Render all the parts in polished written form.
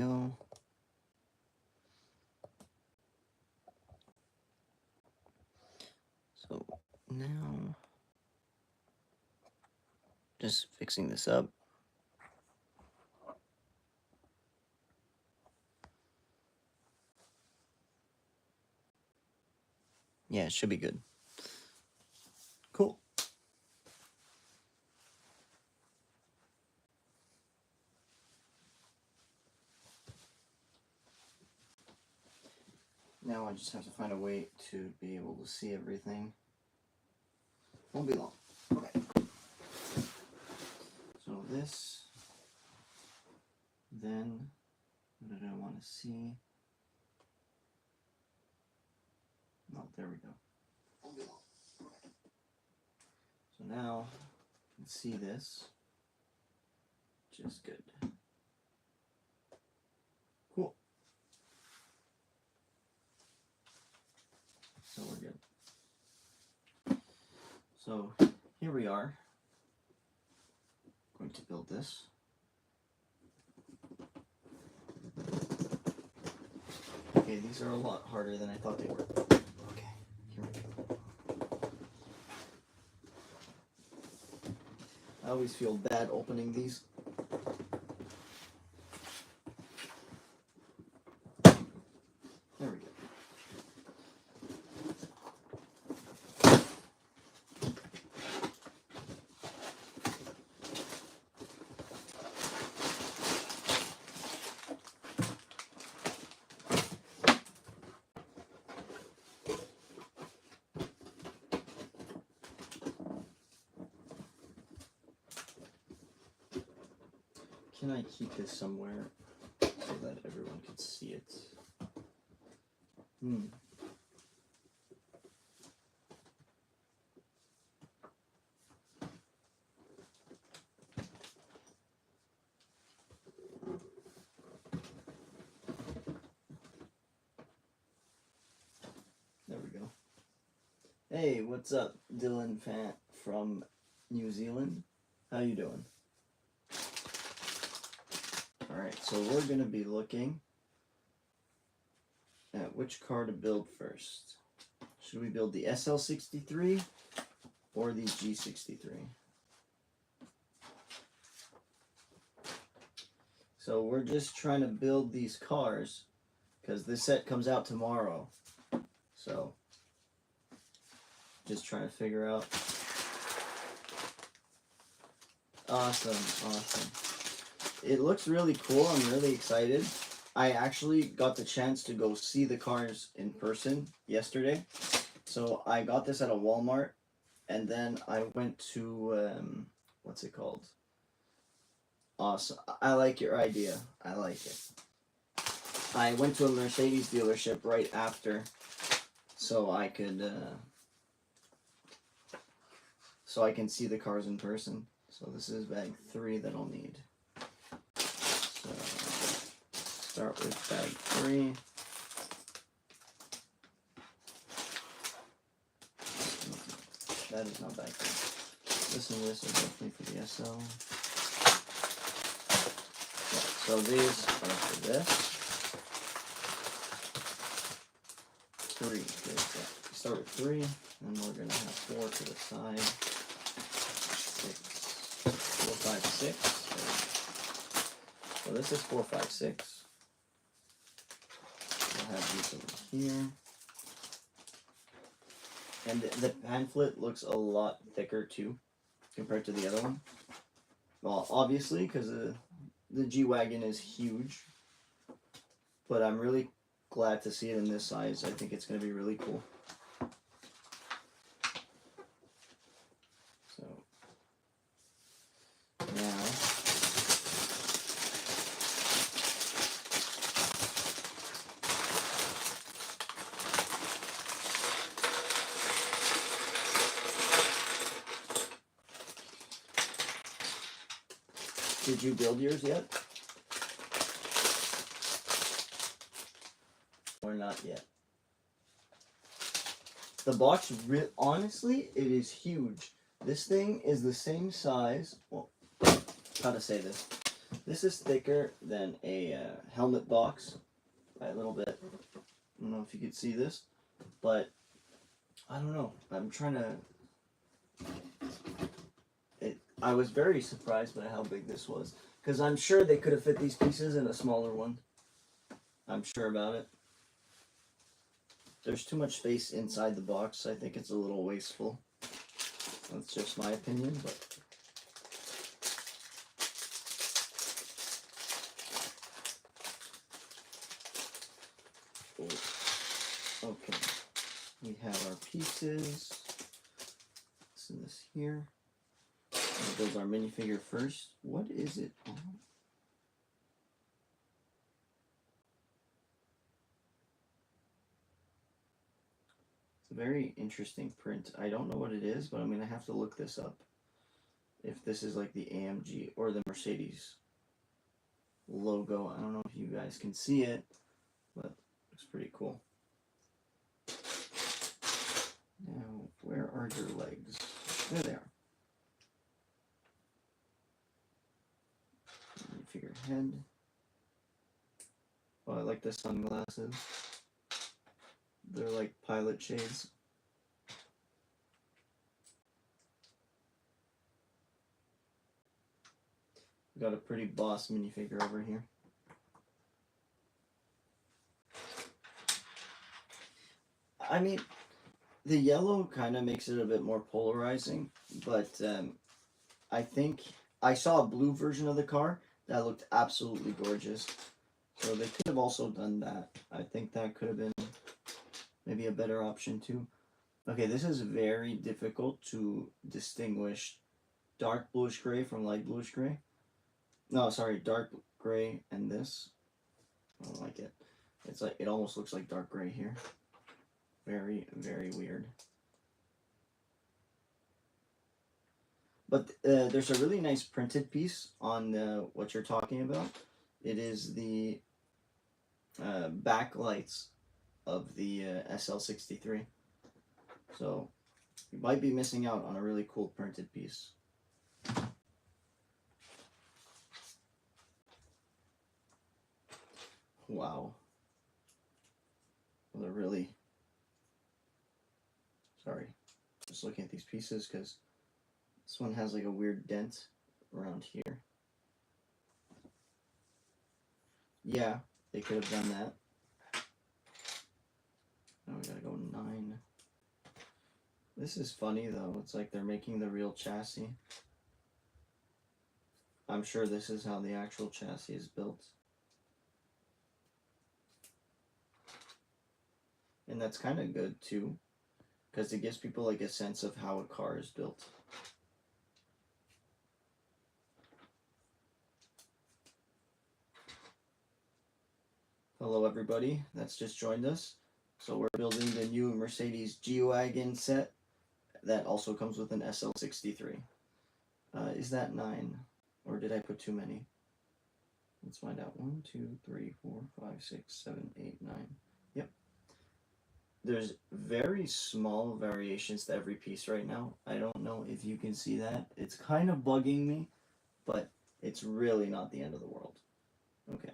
go. So now, just fixing this up. Yeah, it should be good. Cool. Now I just have to find a way to be able to see everything. Won't be long. Okay. So this, then, what did I want to see? Oh, there we go. Won't be long. Okay. So now, you can see this, which is good. Cool. So we're good. So here we are. Going to build this. Okay, these are a lot harder than I thought they were. Okay, here we go. I always feel bad opening these. There we go. Can I keep this somewhere so that everyone can see it? There we go. Hey, what's up, Dylan Fant from New Zealand? How you doing? Alright, so we're going to be looking at which car to build first. Should we build the SL63 or the G63? So we're just trying to build these cars because this set comes out tomorrow. So just trying to figure out. Awesome, awesome. It looks really cool. I'm really excited. I actually got the chance to go see the cars in person yesterday. So I got this at a Walmart, and then I went to, what's it called? Awesome. I like your idea. I like it. I went to a Mercedes dealership right after, so I could, so I can see the cars in person. So this is bag 3 that I'll need. So start with bag 3. That is not bag 3. This and this are definitely for the SL. So these are for this. 3. Okay, start with 3, and we're going to have 4 to the side. 6, 4, 5, 6. So this is 4, 5, 6. We'll have these over here. And the pamphlet looks a lot thicker too, compared to the other one. Well, obviously, because the G-Wagon is huge, but I'm really glad to see it in this size. I think it's going to be really cool. So, now, did you build yours yet? Or not yet? The box, honestly, it is huge. This thing is the same size. Well, how to say this? This is thicker than a helmet box by a little bit. I don't know if you could see this, but I don't know. I'm trying to. I was very surprised by how big this was, because I'm sure they could have fit these pieces in a smaller one. I'm sure about it. There's too much space inside the box. I think it's a little wasteful. That's just my opinion, but. Okay, we have our pieces. So this here. Those are minifigure first. What is it on? It's a very interesting print. I don't know what it is, but I'm gonna have to look this up. If this is like the AMG or the Mercedes logo. I don't know if you guys can see it, but it's pretty cool. Now, where are your legs? There they are. Figure head. Oh, I like the sunglasses. They're like pilot shades. We got a pretty boss minifigure over here. I mean, the yellow kind of makes it a bit more polarizing, but I think I saw a blue version of the car that looked absolutely gorgeous. So they could have also done that. I think that could have been maybe a better option too. Okay, this is very difficult to distinguish dark bluish gray from light bluish gray. No, sorry, dark gray and this. I don't like it. It's like, it almost looks like dark gray here. Very, very weird. But there's a really nice printed piece on what you're talking about. It is the backlights of the SL63. So you might be missing out on a really cool printed piece. Wow. Well, they're really... Sorry. Just looking at these pieces because this one has like a weird dent around here. Yeah, they could have done that. Now we gotta go 9. This is funny though. It's like they're making the real chassis. I'm sure this is how the actual chassis is built. And that's kind of good too, because it gives people like a sense of how a car is built. Hello everybody that's just joined us. So we're building the new Mercedes G-Wagon set that also comes with an SL63. Is that 9? Or did I put too many? Let's find out. 1, 2, 3, 4, 5, 6, 7, 8, 9. Yep. There's very small variations to every piece right now. I don't know if you can see that. It's kind of bugging me, but it's really not the end of the world. Okay.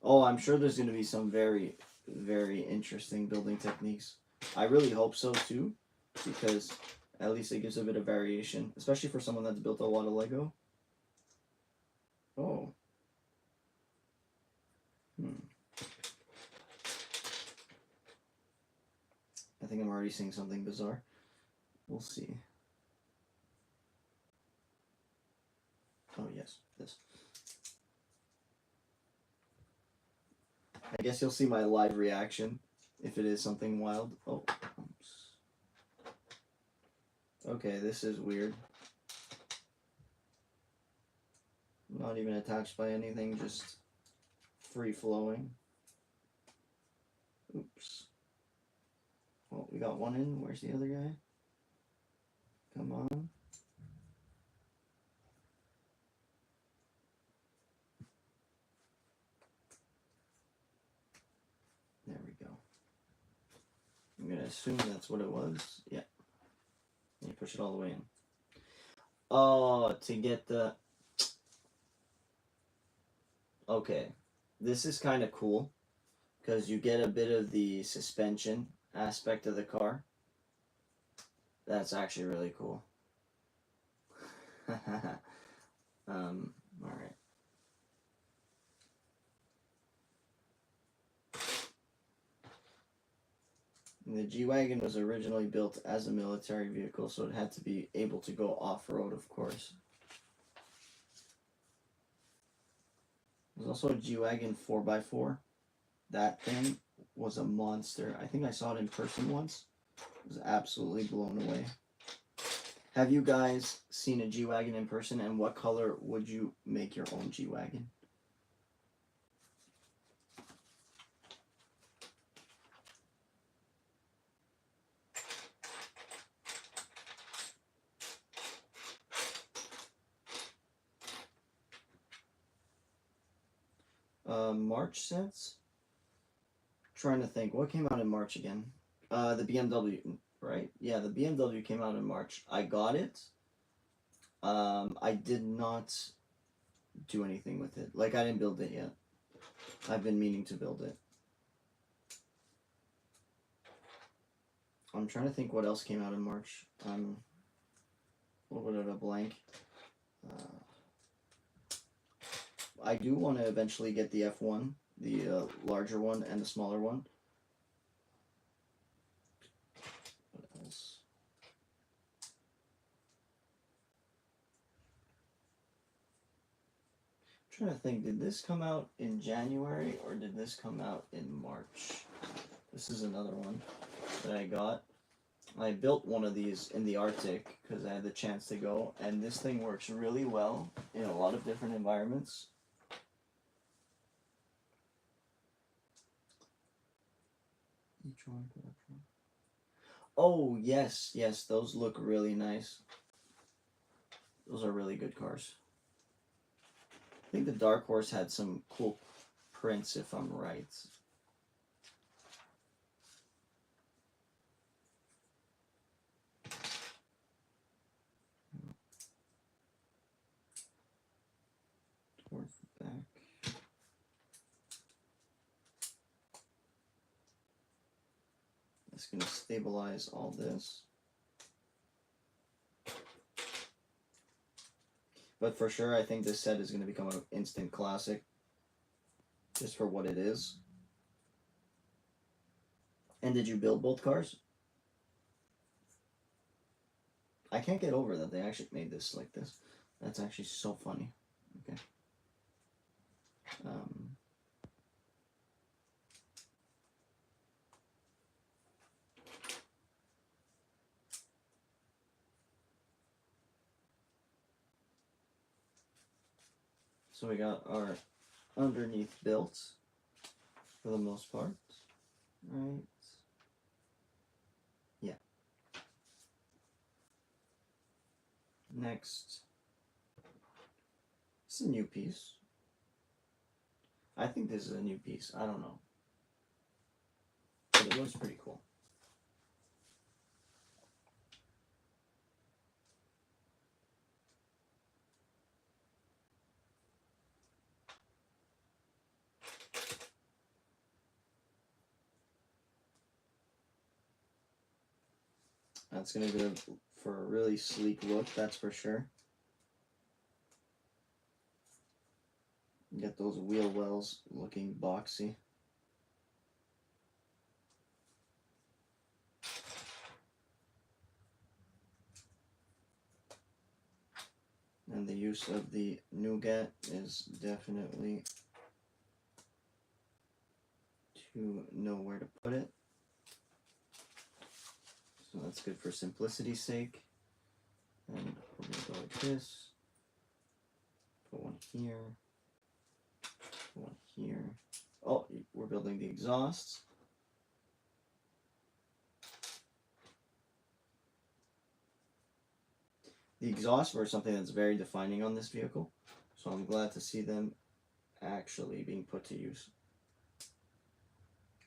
Oh, I'm sure there's going to be some very, very interesting building techniques. I really hope so too, because at least it gives a bit of variation, especially for someone that's built a lot of Lego. Oh. I think I'm already seeing something bizarre. We'll see. Oh, yes, this. I guess you'll see my live reaction if it is something wild. Oh, oops. Okay, this is weird. Not even attached by anything, just free-flowing. Oops. Well, we got one in. Where's the other guy? Come on. There we go. I'm going to assume that's what it was. Yeah. You push it all the way in. Oh, to get the... Okay, this is kind of cool because you get a bit of the suspension aspect of the car. That's actually really cool. All right. The G-Wagon was originally built as a military vehicle, so it had to be able to go off-road, of course. There's also a G-Wagon 4x4. That thing was a monster. I think I saw it in person once. I was absolutely blown away. Have you guys seen a G-Wagon in person, and what color would you make your own G-Wagon? March since? Trying to think. What came out in March again? The BMW, right? Yeah, the BMW came out in March. I got it. I did not do anything with it. Like, I didn't build it yet. I've been meaning to build it. I'm trying to think what else came out in March. A little bit of a blank. I do want to eventually get the F1, the larger one and the smaller one. What else? I'm trying to think, did this come out in January or did this come out in March? This is another one that I got. I built one of these in the Arctic because I had the chance to go, and this thing works really well in a lot of different environments. Oh, yes, yes, those look really nice. Those are really good cars. I think the Dark Horse had some cool prints, if I'm right. Towards the back. It's going to stabilize all this. But for sure, I think this set is going to become an instant classic. Just for what it is. And did you build both cars? I can't get over that they actually made this like this. That's actually so funny. Okay. So we got our underneath built for the most part. Right. Yeah. Next. It's a new piece. I think this is a new piece. I don't know. But it looks pretty cool. That's going to go for a really sleek look, that's for sure. Get those wheel wells looking boxy. And the use of the nougat is definitely to know where to put it. So that's good for simplicity's sake. And we're going to go like this. Put one here. Put one here. Oh, we're building the exhausts. The exhausts were something that's very defining on this vehicle. So I'm glad to see them actually being put to use.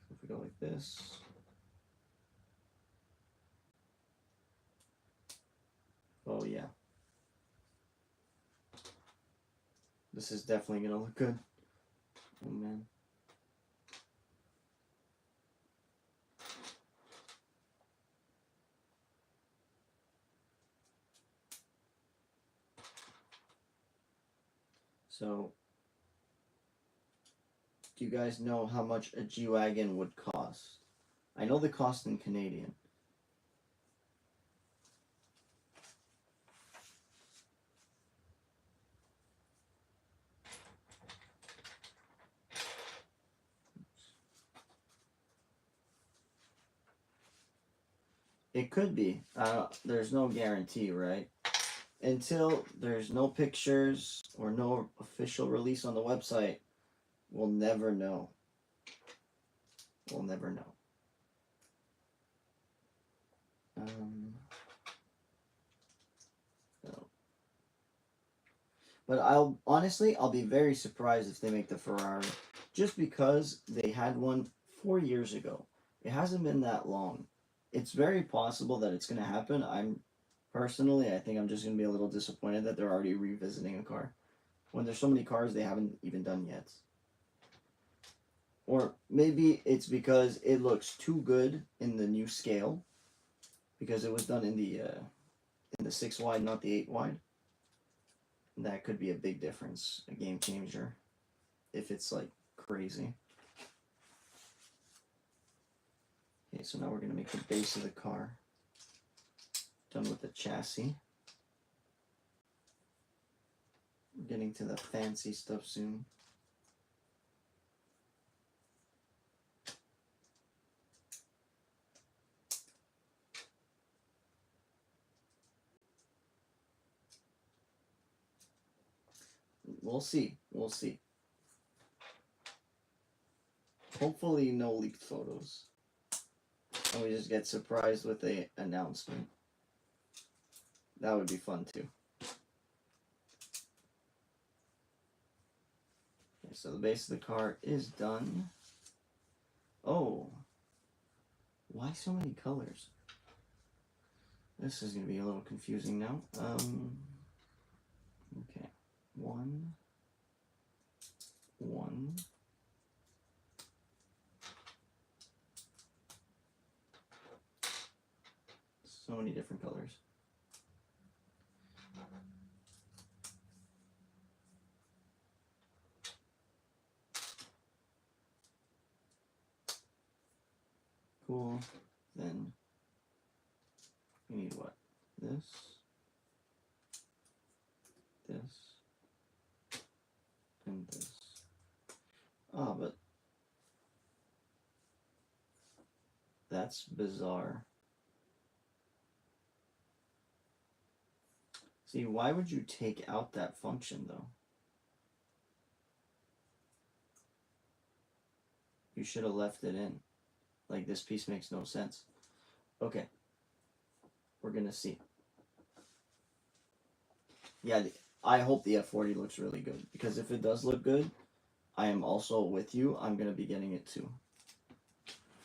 If we go like this. Oh yeah. This is definitely going to look good. Oh man. So, do you guys know how much a G-Wagon would cost? I know the cost in Canadian. It could be. There's no guarantee, right? Until there's no pictures or no official release on the website, we'll never know. We'll never know. So. But I'll be very surprised if they make the Ferrari, just because they had one 4 years ago. It hasn't been that long. It's very possible that it's going to happen. I think I'm just going to be a little disappointed that they're already revisiting a car when there's so many cars they haven't even done yet. Or maybe it's because it looks too good in the new scale, because it was done in the 6 wide, not the 8 wide. And that could be a big difference, a game changer, if it's like crazy. Okay, so now we're going to make the base of the car. Done with the chassis. We're getting to the fancy stuff soon. We'll see. We'll see. Hopefully no leaked photos. And we just get surprised with an announcement. That would be fun too. Okay, so the base of the car is done. Oh. Why so many colors? This is going to be a little confusing now. Okay. One. So many different colors. Cool. Then we need what? This, and this. Ah, but that's bizarre. See, why would you take out that function though? You should have left it in. Like, this piece makes no sense. Okay. We're gonna see. Yeah, I hope the F40 looks really good, because if it does look good, I am also with you. I'm gonna be getting it too.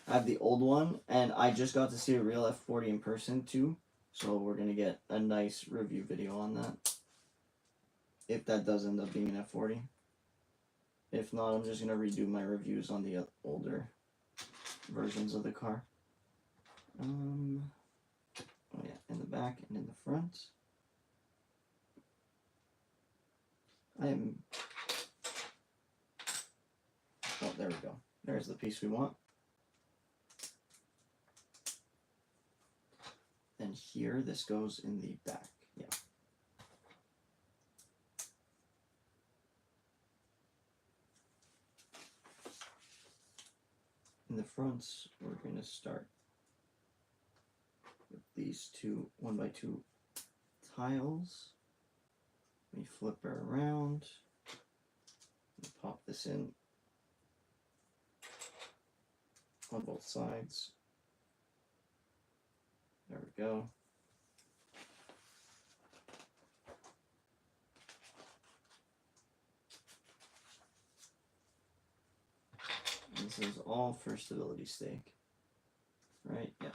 I have the old one, and I just got to see a real F40 in person too, so we're gonna get a nice review video on that, if that does end up being an F40. If not, I'm just gonna redo my reviews on the older versions of the car. Oh yeah, in the back and in the front. Oh, there we go. There's the piece we want. And here, this goes in the back. Yeah. In the fronts, we're going to start with these two 1x2 tiles. We flip her around. We pop this in on both sides. There we go. This is all for stability stake, right? Yeah.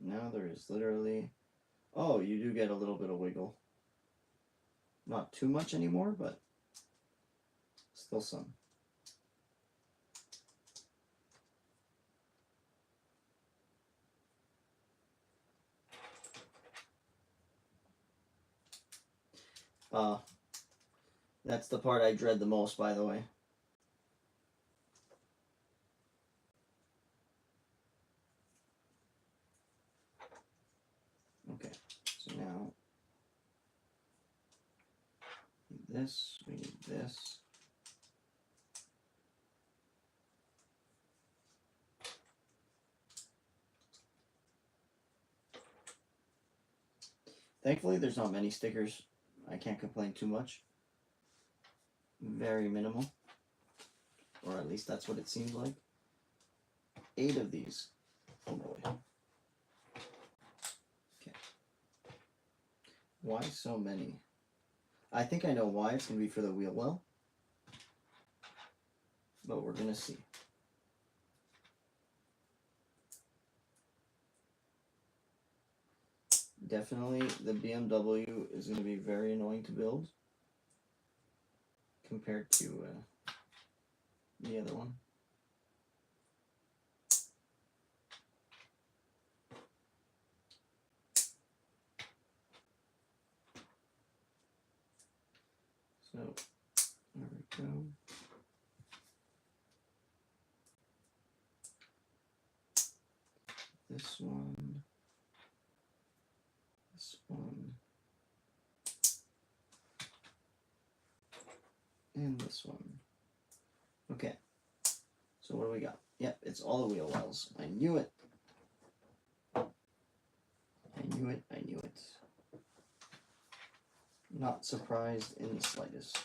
now there is literally... Oh, you do get a little bit of wiggle. Not too much anymore, but still some. That's the part I dread the most, by the way. Okay, so now we need this. Thankfully, there's not many stickers. I can't complain too much. Very minimal. Or at least that's what it seems like. 8 of these. Oh boy. Okay. Why so many? I think I know why. It's going to be for the wheel well. But we're going to see. Definitely the BMW is going to be very annoying to build compared to the other one. So there we go. This one. This one. And this one. Okay. So what do we got? Yep, it's all the wheel wells. I knew it. I knew it. I knew it. Not surprised in the slightest.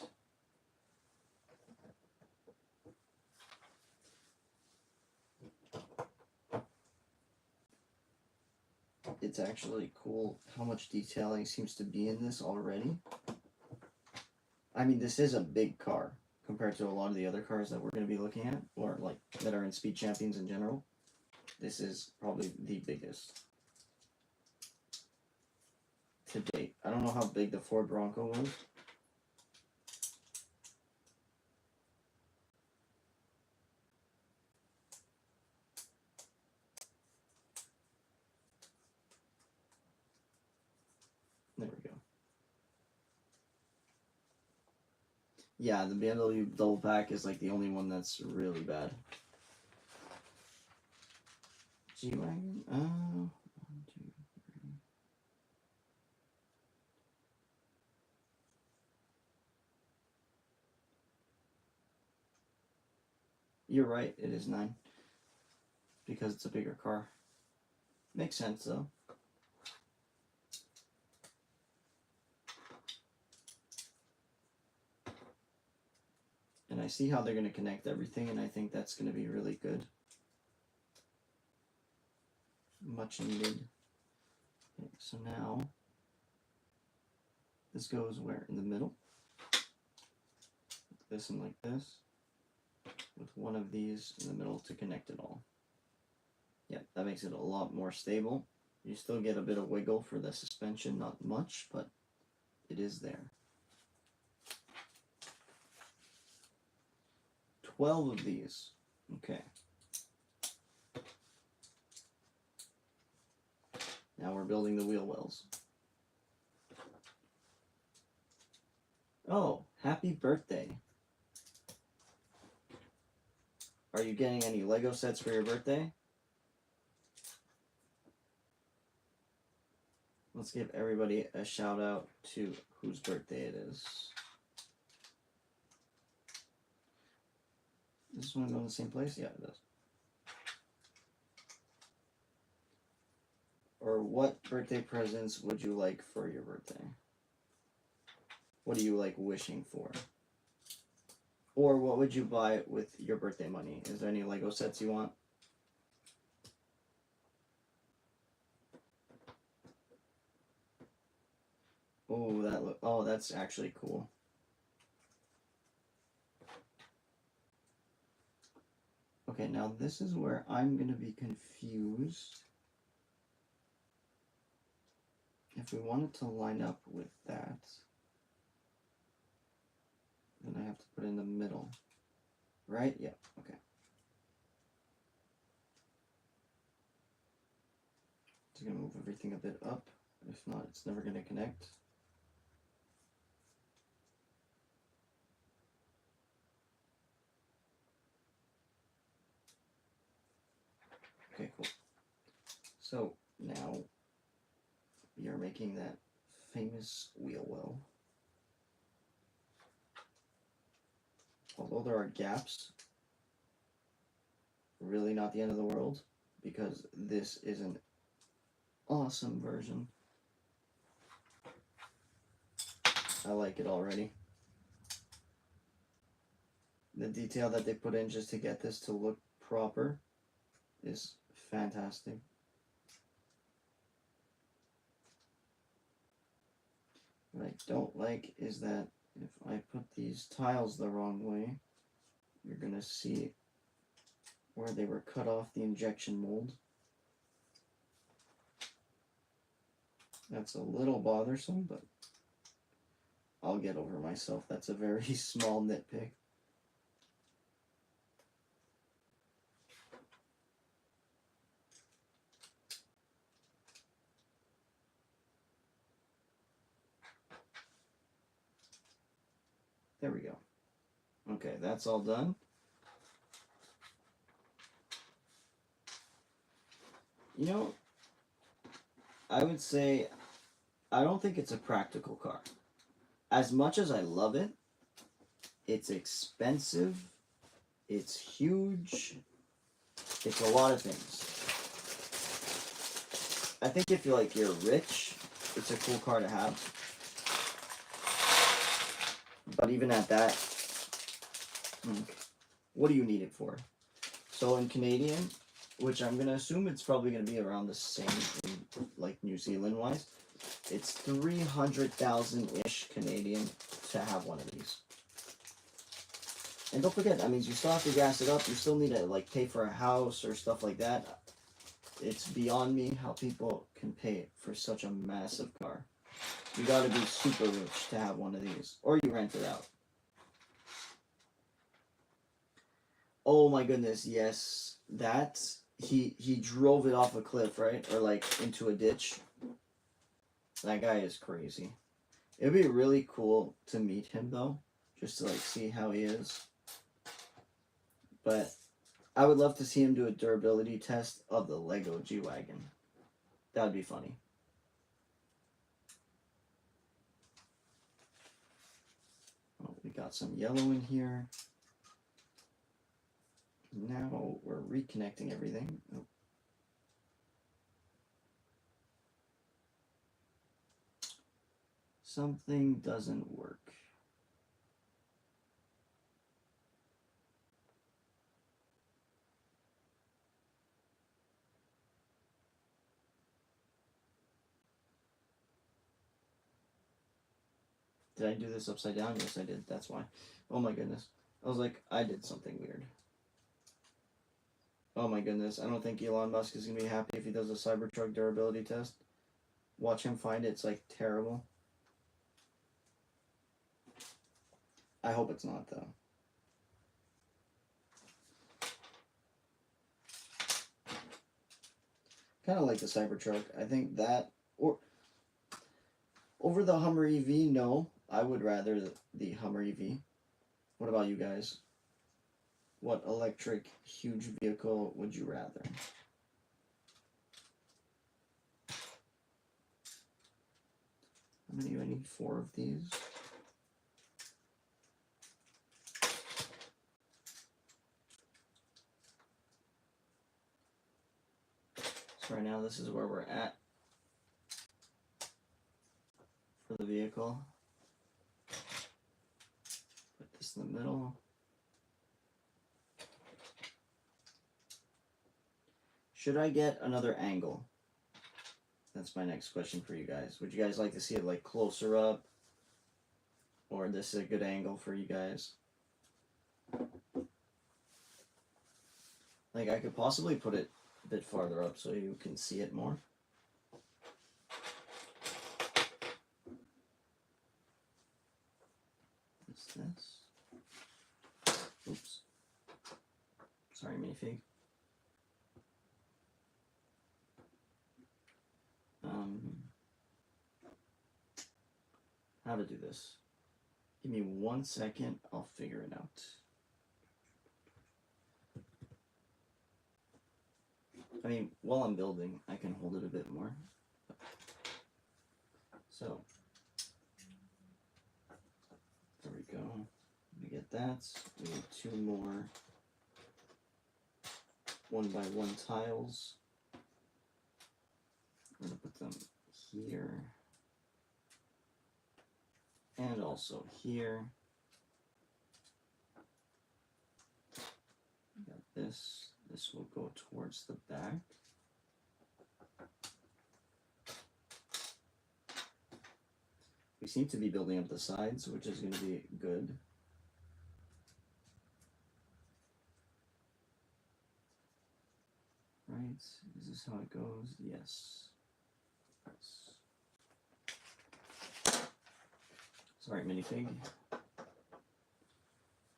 It's actually cool how much detailing seems to be in this already. I mean, this is a big car compared to a lot of the other cars that we're going to be looking at, or like that are in Speed Champions in general. This is probably the biggest to date. I don't know how big the Ford Bronco was. There we go. Yeah, the BMW double pack is like the only one that's really bad. G-Wagon? 1, 2, 3. You're right, it is 9. Because it's a bigger car. Makes sense though. And I see how they're going to connect everything, and I think that's going to be really good. Much needed. Okay, so now, this goes where? In the middle. Like this and like this. With one of these in the middle to connect it all. Yep, that makes it a lot more stable. You still get a bit of wiggle for the suspension, not much, but it is there. 12 of these. Okay. Now we're building the wheel wells. Oh, happy birthday. Are you getting any Lego sets for your birthday? Let's give everybody a shout out to whose birthday it is. Does this one go in the same place? Yeah, it does. Or what birthday presents would you like for your birthday? What are you like wishing for? Or what would you buy with your birthday money? Is there any Lego sets you want? Oh, that's actually cool. Okay, now this is where I'm going to be confused. if we want it to line up with that, then I have to put it in the middle. Right? Yeah, okay. Just gonna move everything a bit up. If not, it's never gonna connect. Okay, cool. So now we are making that famous wheel well. Although there are gaps, really not the end of the world, because this is an awesome version. I like it already. The detail that they put in just to get this to look proper is fantastic. What I don't like is that if I put these tiles the wrong way, you're gonna see where they were cut off the injection mold. That's a little bothersome, but I'll get over myself. That's a very small nitpick. There we go. Okay, that's all done. You know, I would say I don't think it's a practical car. As much as I love it, it's expensive, it's huge, it's a lot of things. I think if you're rich, it's a cool car to have. But even at that, what do you need it for? So in Canadian, which I'm going to assume it's probably going to be around the same in like New Zealand wise, it's 300,000-ish Canadian to have one of these. And don't forget, that means you still have to gas it up. You still need to like pay for a house or stuff like that. It's beyond me how people can pay for such a massive car. You got to be super rich to have one of these, or you rent it out. Oh my goodness, yes, that he drove it off a cliff, right, or like into a ditch. That guy is crazy. It'd be really cool to meet him though, just to like see how he is. But I would love to see him do a durability test of the Lego G-Wagon. That would be funny. Oh, we got some yellow in here. Now we're reconnecting everything. Oh. Something doesn't work. Did I do this upside down? Yes, I did. That's why. Oh my goodness. I was like, I did something weird. Oh my goodness. I don't think Elon Musk is going to be happy if he does a Cybertruck durability test. Watch him find it. It's like terrible. I hope it's not, though. Kind of like the Cybertruck. I think that, or over the Hummer EV, no. I would rather the Hummer EV. What about you guys? What electric huge vehicle would you rather? How many do I need? 4 of these. So right now this is where we're at for the vehicle. Put this in the middle. Should I get another angle? That's my next question for you guys. Would you guys like to see it like closer up? Or this is a good angle for you guys? Like I could possibly put it a bit farther up so you can see it more. Sorry, minifig. How to do this. Give me 1 second, I'll figure it out. I mean, while I'm building, I can hold it a bit more. So, there we go. We get that. We need 2 more 1x1 tiles. I'm going to put them here. And also here. We got this. This will go towards the back. We seem to be building up the sides, which is going to be good. Right, is this how it goes? Yes. Sorry, minifig.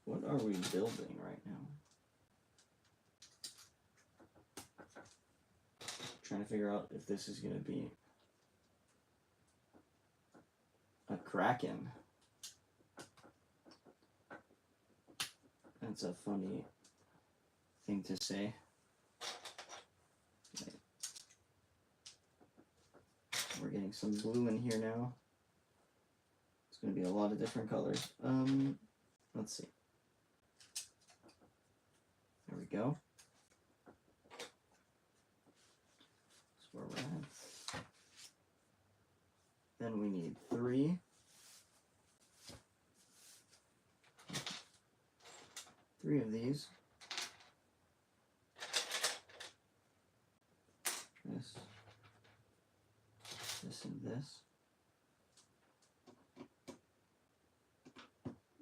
What are we building right now? Trying to figure out if this is going to be a kraken. That's a funny thing to say. Okay. We're getting some blue in here now. It's going to be a lot of different colors. Let's see. There we go. That's where we're at. Then we need 3. Three of these. This. This and this.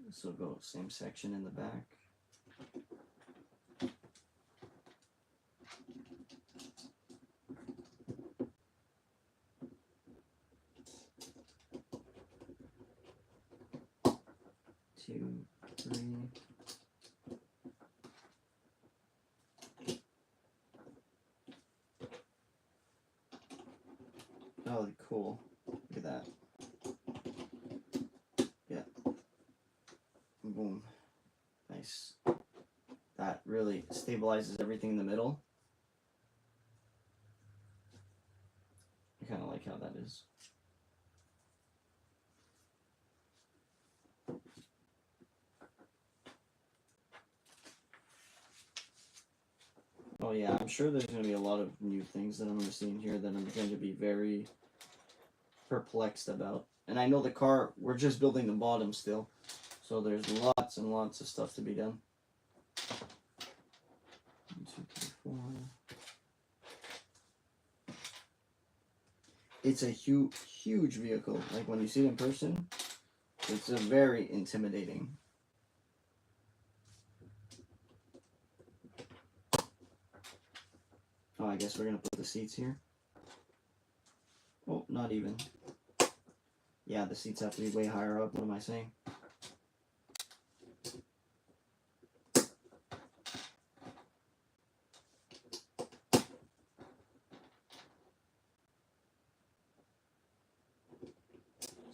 This will go same section in the back. Two, 3. Oh, cool. Look at that. Yeah. Boom. Nice. That really stabilizes everything in the middle. I kind of like how that is. Oh yeah, I'm sure there's going to be a lot of new things that I'm going to see in here that I'm going to be very perplexed about. And I know the car, we're just building the bottom still. So there's lots and lots of stuff to be done. 1, 2, 3, 4. It's a huge vehicle. Like when you see it in person, it's a very intimidating. Oh, I guess we're going to put the seats here. Oh, not even. Yeah, the seats have to be way higher up. What am I saying?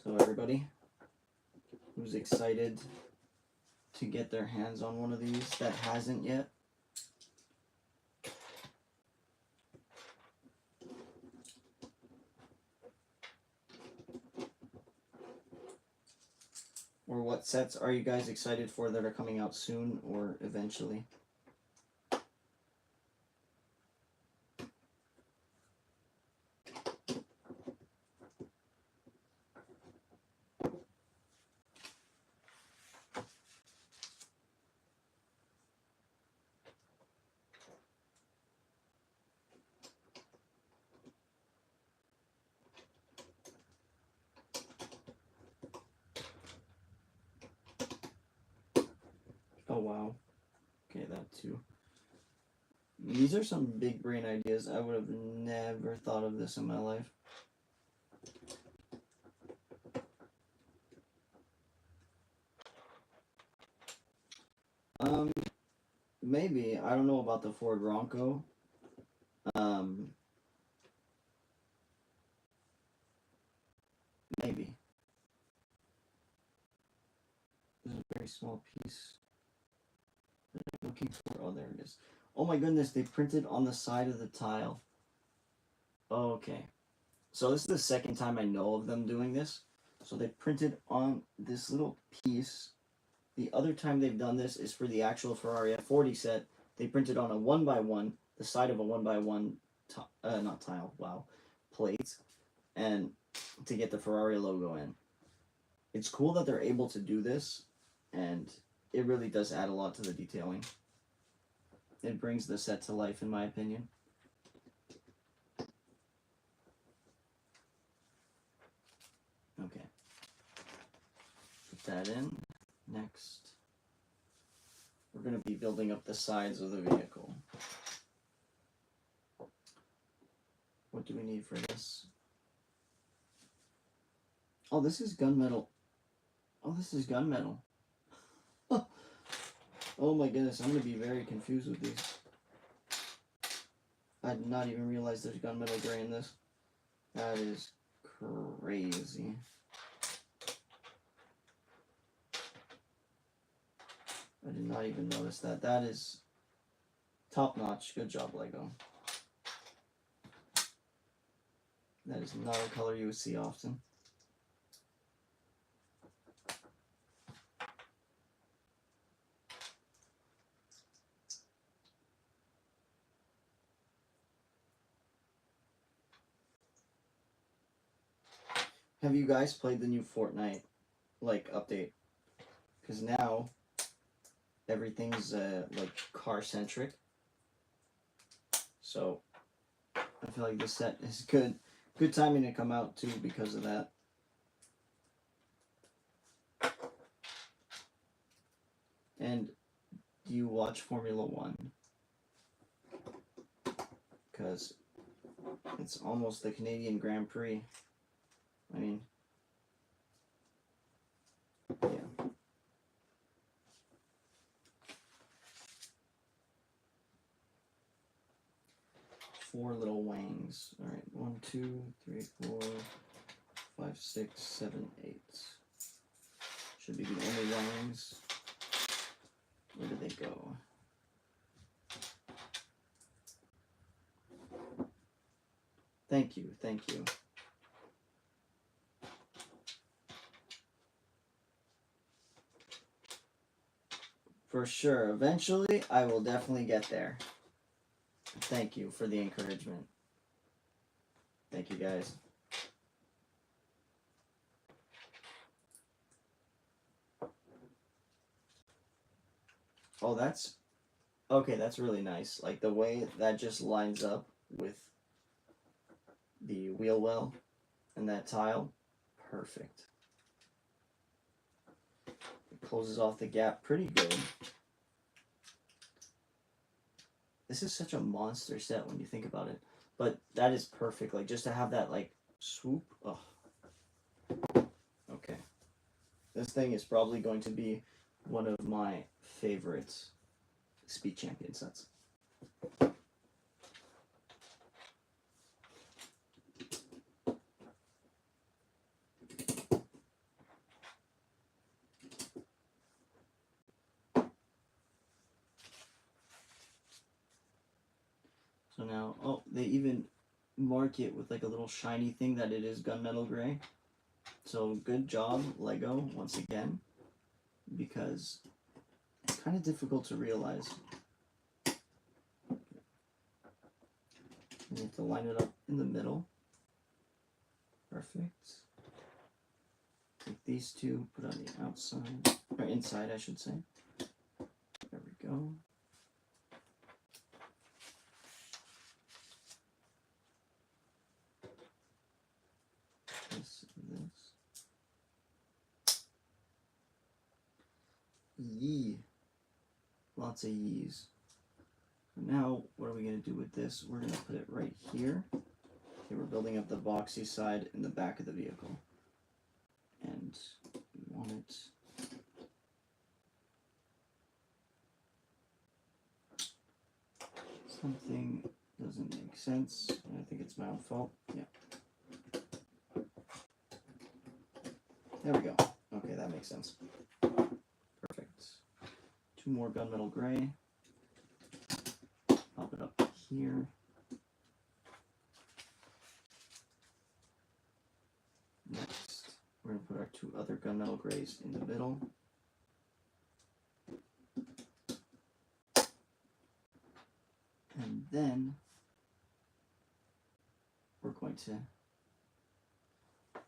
So everybody who's excited to get their hands on one of these that hasn't yet, or what sets are you guys excited for that are coming out soon or eventually? Oh wow. Okay, that too. These are some big brain ideas. I would have never thought of this in my life. maybe. I don't know about the Ford Bronco. Maybe. This is a very small piece that I'm looking for. Oh, there it is. Oh my goodness, they printed on the side of the tile. Okay. So this is the second time I know of them doing this. So they printed on this little piece. The other time they've done this is for the actual Ferrari F40 set. They printed on a 1x1, the side of a 1x1, not tile, wow, plate, and to get the Ferrari logo in. It's cool that they're able to do this, and it really does add a lot to the detailing. It brings the set to life, in my opinion. Okay. Put that in. Next, we're going to be building up the sides of the vehicle. What do we need for this? Oh, this is gunmetal. Oh, this is gunmetal. Oh my goodness, I'm going to be very confused with these. I did not even realize there's gunmetal gray in this. That is crazy. I did not even notice that. That is top notch. Good job, Lego. That is not a color you would see often. Have you guys played the new Fortnite update? Because now everything's like car centric. So I feel like this set is good. Good timing to come out too because of that. And do you watch Formula One? Because it's almost the Canadian Grand Prix. I mean, yeah. 4 little wangs. All right, 1, 2, 3, 4, 5, 6, 7, 8. Should be the only wangs. Where did they go? Thank you, thank you. For sure. Eventually, I will definitely get there. Thank you for the encouragement. Thank you, guys. Oh, that's... Okay, that's really nice. Like, the way that just lines up with the wheel well and that tile. Perfect. It closes off the gap pretty good. This is such a monster set when you think about it. But that is perfect. Like, just to have that, like, swoop. Oh. Okay. This thing is probably going to be one of my favorite Speed Champion sets. So now, oh, they even mark it with like a little shiny thing that it is gunmetal gray. So good job, Lego, once again, because it's kind of difficult to realize. You have to line it up in the middle. Perfect. Take these two, put on the outside, or inside, I should say. There we go. This. Yee. Lots of yees. Now, what are we going to do with this? We're going to put it right here. Okay, we're building up the boxy side in the back of the vehicle. And we want it Something doesn't make sense. I think it's my own fault. Yeah. There we go. Okay, that makes sense. Perfect. 2 more gunmetal gray. Pop it up here. Next, we're going to put our 2 other gunmetal grays in the middle. And then we're going to,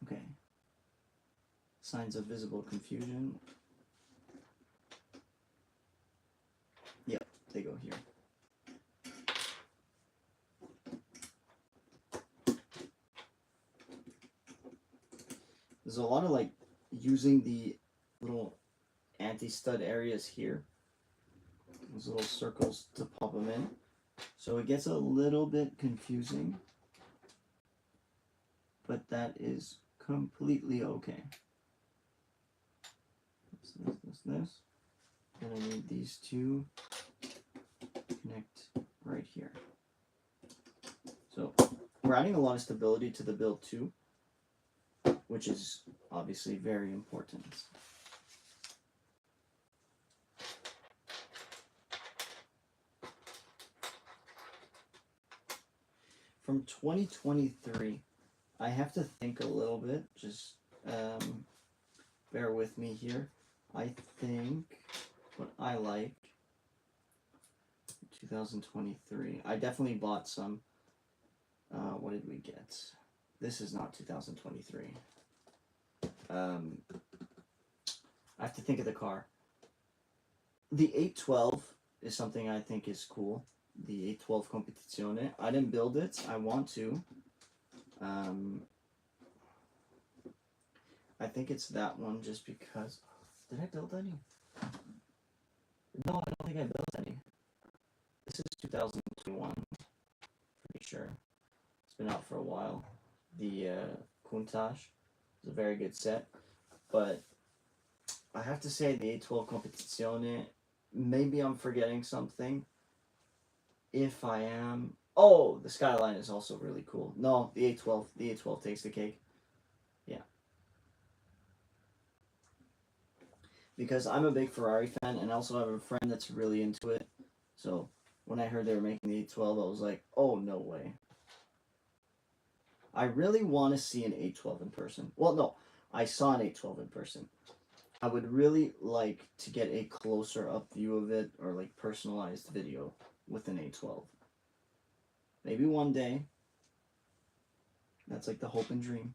okay, signs of visible confusion. Yep, they go here. There's a lot of like using the little anti-stud areas here, those little circles to pop them in. So it gets a little bit confusing, but that is completely okay. This. And I need these 2 connect right here. So we're adding a lot of stability to the build too, which is obviously very important. From 2023, I have to think a little bit, just bear with me here. I think what I like, 2023, I definitely bought some, what did we get? This is not 2023. I have to think of the car. The 812 is something I think is cool. The 812 Competizione. I didn't build it. I want to. I think it's that one just because. Did I build any? No, I don't think I built any. This is 2021. Pretty sure. It's been out for a while. The Countach is a very good set. But I have to say the 812 Competizione, maybe I'm forgetting something. If I am... Oh, the Skyline is also really cool. No, the 812. The 812 takes the cake. Yeah. Because I'm a big Ferrari fan, and I also have a friend that's really into it. So when I heard they were making the 812, I was like, oh, no way. I really want to see an 812 in person. Well, no, I saw an 812 in person. I would really like to get a closer up view of it, or like personalized video with an 812. Maybe one day. That's like the hope and dream.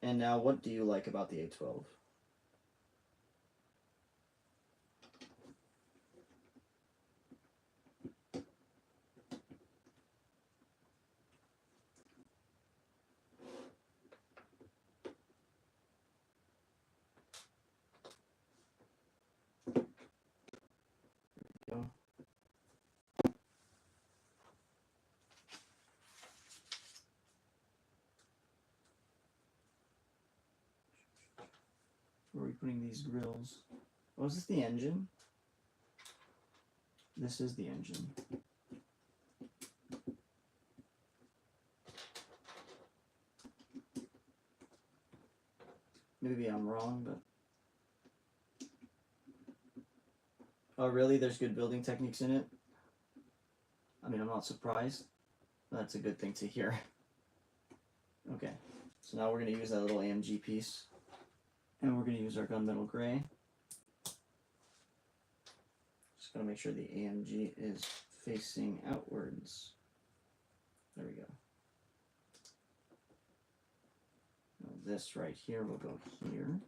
And now, what do you like about the 812? Go. Where are we putting these grills? Oh, is this the engine? This is the engine. Maybe I'm wrong, but... Oh, really? There's good building techniques in it? I mean, I'm not surprised. That's a good thing to hear. Okay, so now we're going to use that little AMG piece. And we're going to use our gunmetal gray. Just going to make sure the AMG is facing outwards. There we go. Now this right here will go here.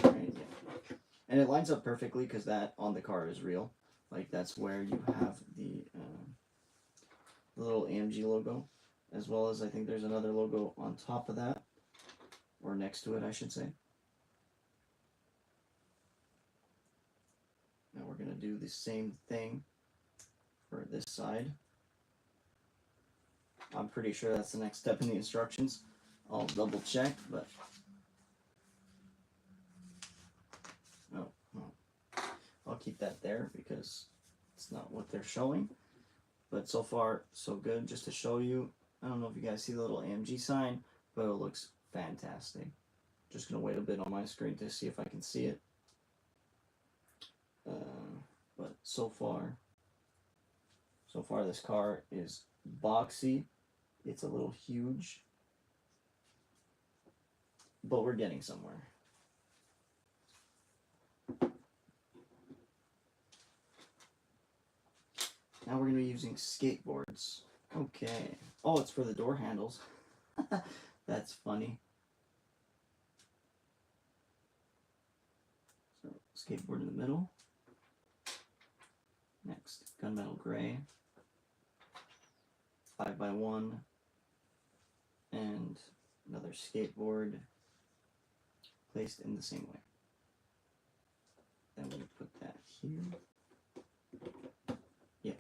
Right, yeah. And it lines up perfectly because that on the car is real. Like that's where you have the little AMG logo, as well as I think there's another logo on top of that, or next to it, I should say. Now we're going to do the same thing for this side. I'm pretty sure that's the next step in the instructions. I'll double check, but... Oh, oh. keep that there because it's not what they're showing. But so far, so good. Just to show you, I don't know if you guys see the little AMG sign, but it looks fantastic. Just gonna wait a bit on my screen to see if I can see it. But so far this car is boxy. It's a little huge, but we're getting somewhere. Now we're going to be using skateboards. Okay. Oh, it's for the door handles. That's funny. So, skateboard in the middle. Next, gunmetal gray. 5x1. And another skateboard placed in the same way. Then we're going to put that here. Yeah.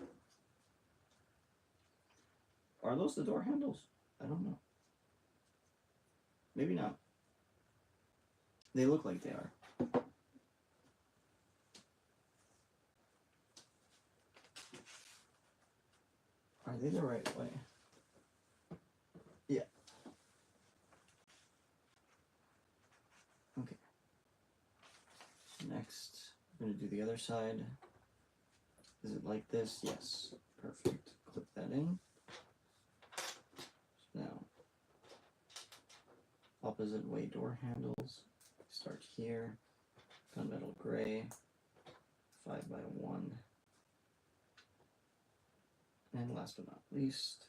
Are those the door handles? I don't know. Maybe not. They look like they are. Are they the right way? Yeah. Okay. Next, we're going to do the other side. Is it like this? Yes. Perfect. Clip that in. Now, opposite way door handles. Start here. Gunmetal gray. 5x1. And last but not least,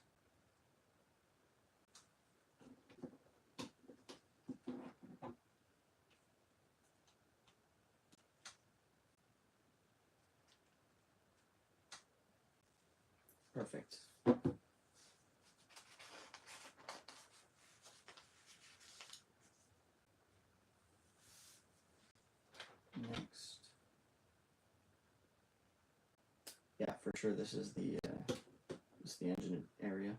perfect. Next, yeah, for sure. This is the engine area.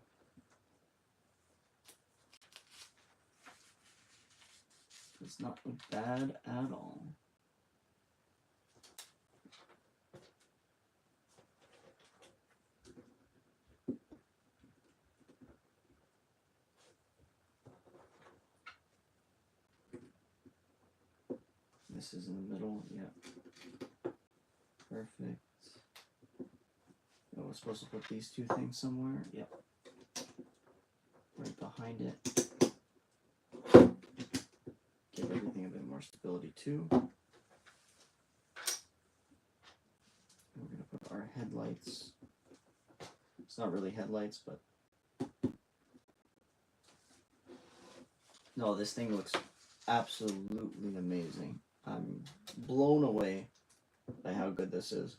It's not bad at all. This is in the middle, yeah. Perfect. Oh, we're supposed to put these two things somewhere. Yep. Right behind it. Give everything a bit more stability too. And we're going to put our headlights. It's not really headlights, but no, this thing looks absolutely amazing. I'm blown away by how good this is.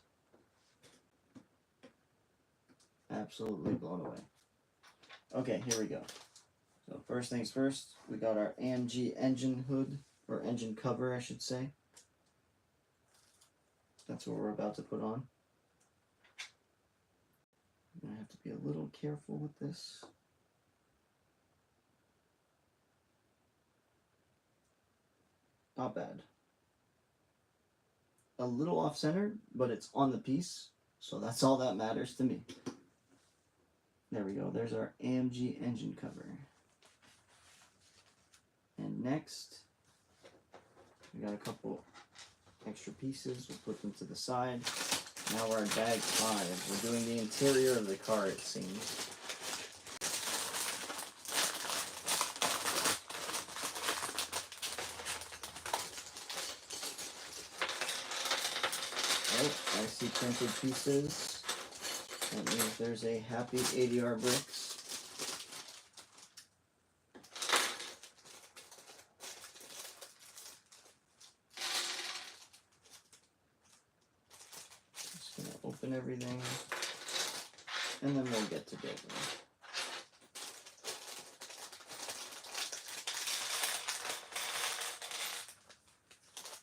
Absolutely blown away. Okay, here we go. So first things first, we got our AMG engine hood, or engine cover, I should say. That's what we're about to put on. I'm gonna have to be a little careful with this. Not bad. A little off-center, but it's on the piece, so that's all that matters to me. There we go. There's our AMG engine cover. And next, we got a couple extra pieces. We'll put them to the side. Now we're on bag 5. We're doing the interior of the car, it seems. Oh, I see printed pieces. That means there's a happy ADR bricks. Just gonna open everything, and then we'll get to building.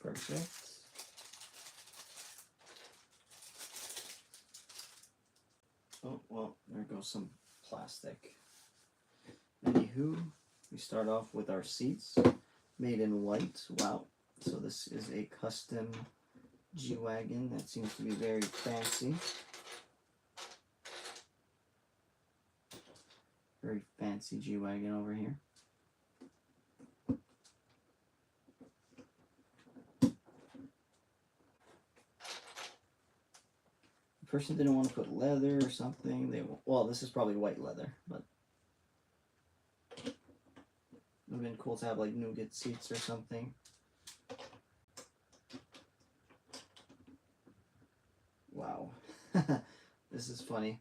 Perfect. Oh, well, there goes some plastic. Anywho, we start off with our seats, made in white. Wow. So this is a custom G-Wagon. That seems to be very fancy. Very fancy G-Wagon over here. The person didn't want to put leather or something. Well, this is probably white leather, but it would have been cool to have like nougat seats or something. Wow. This is funny.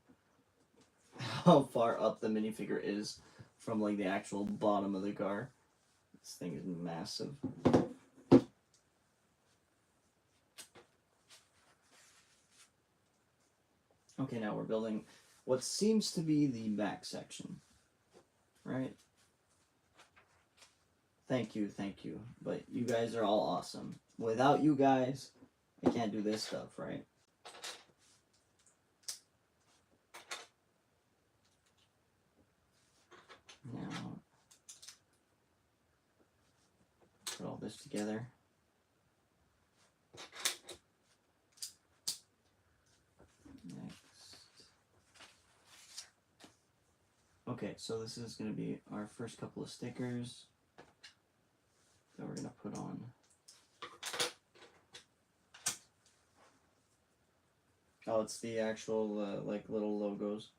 How far up the minifigure is from like the actual bottom of the car. This thing is massive. Okay, now we're building what seems to be the back section, right? Thank you. But you guys are all awesome. Without you guys, I can't do this stuff, right? Now, put all this together. Next. Okay, so this is going to be our first couple of stickers that we're going to put on. Oh, it's the actual, like, little logos.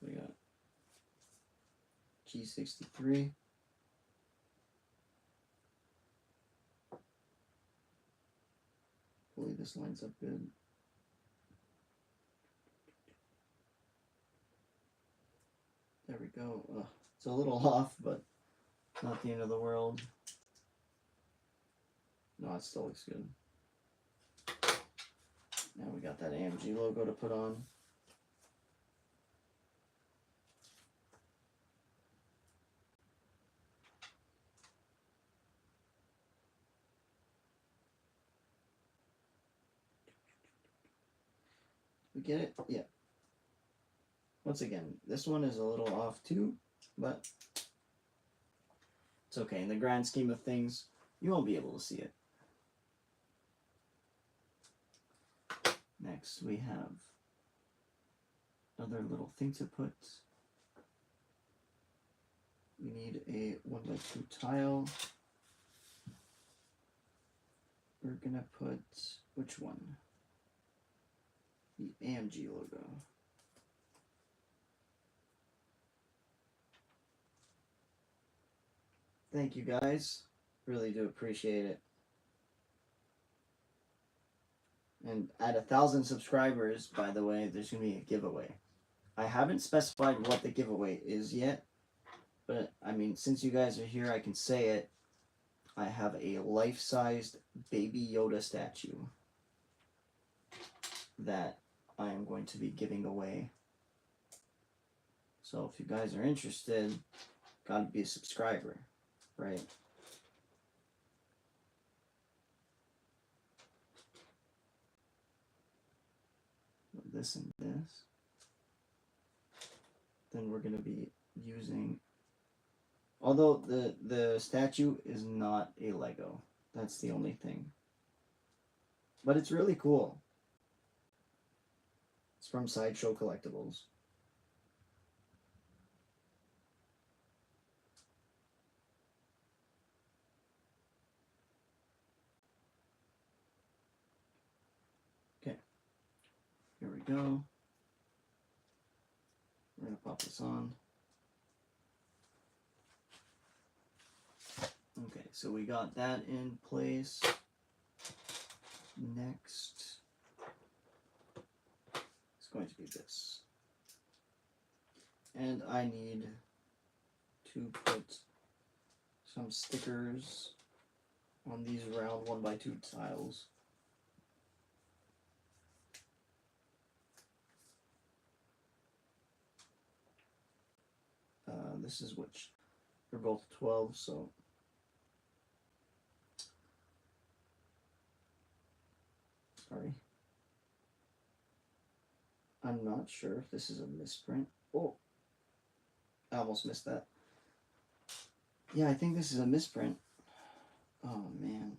We got G63. Hopefully this lines up good. There we go. It's a little off, but not the end of the world. No, it still looks good. Now we got that AMG logo to put on. We get it? Yeah. Once again, this one is a little off too, but it's okay. In the grand scheme of things, you won't be able to see it. Next, we have another little thing to put. We need a 1x2 tile. We're gonna put, which one? The AMG logo. Thank you guys. Really do appreciate it. And at 1,000 subscribers, by the way, there's going to be a giveaway. I haven't specified what the giveaway is yet, but I mean, since you guys are here, I can say it. I have a life-sized Baby Yoda statue that I am going to be giving away. So if you guys are interested, gotta be a subscriber, right? This and this. Then we're going to be using, although the statue is not a Lego, that's the only thing, but it's really cool. It's from Sideshow Collectibles. Okay, here we go. We're going to pop this on. Okay, so we got that in place. Next, it's going to be this. And I need to put some stickers on these round 1x2 tiles. This is which? They're both 12, so sorry. I'm not sure if this is a misprint. Oh, I almost missed that. Yeah, I think this is a misprint. Oh, man.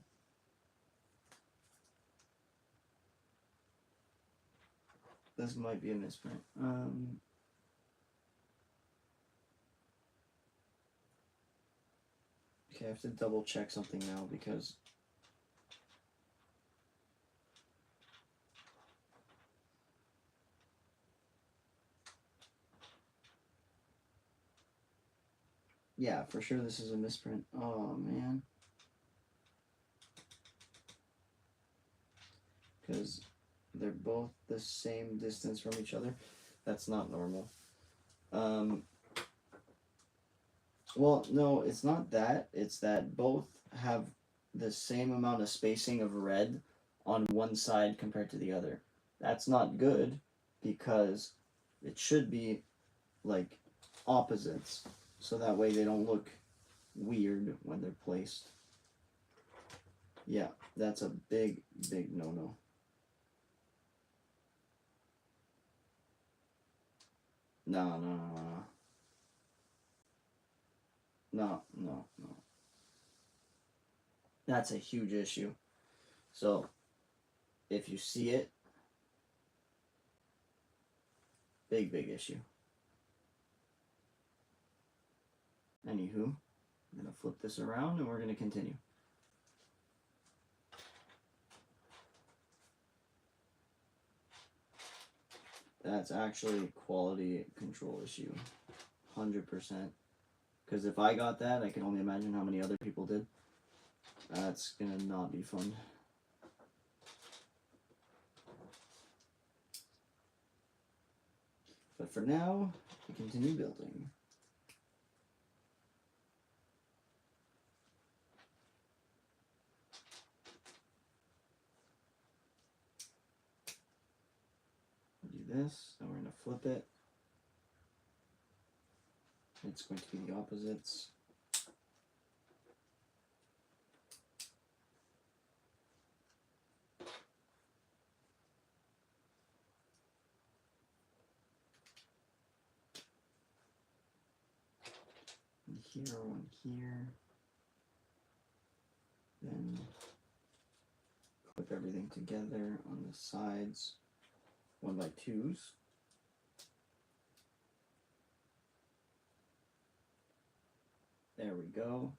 This might be a misprint. Okay, I have to double check something now because yeah, for sure this is a misprint. Oh man. Because they're both the same distance from each other. That's not normal. Well, no, it's not that. It's that both have the same amount of spacing of red on one side compared to the other. That's not good because it should be like opposites. So that way they don't look weird when they're placed. Yeah, that's a big, big no-no. No. No. That's a huge issue. So, if you see it, big issue. Anywho, I'm going to flip this around and we're going to continue. That's actually a quality control issue. 100%. Because if I got that, I can only imagine how many other people did. That's going to not be fun. But for now, we continue building. Do this, and we're going to flip it. It's going to be the opposites. One here. Then clip everything together on the sides, 1x2s. There we go.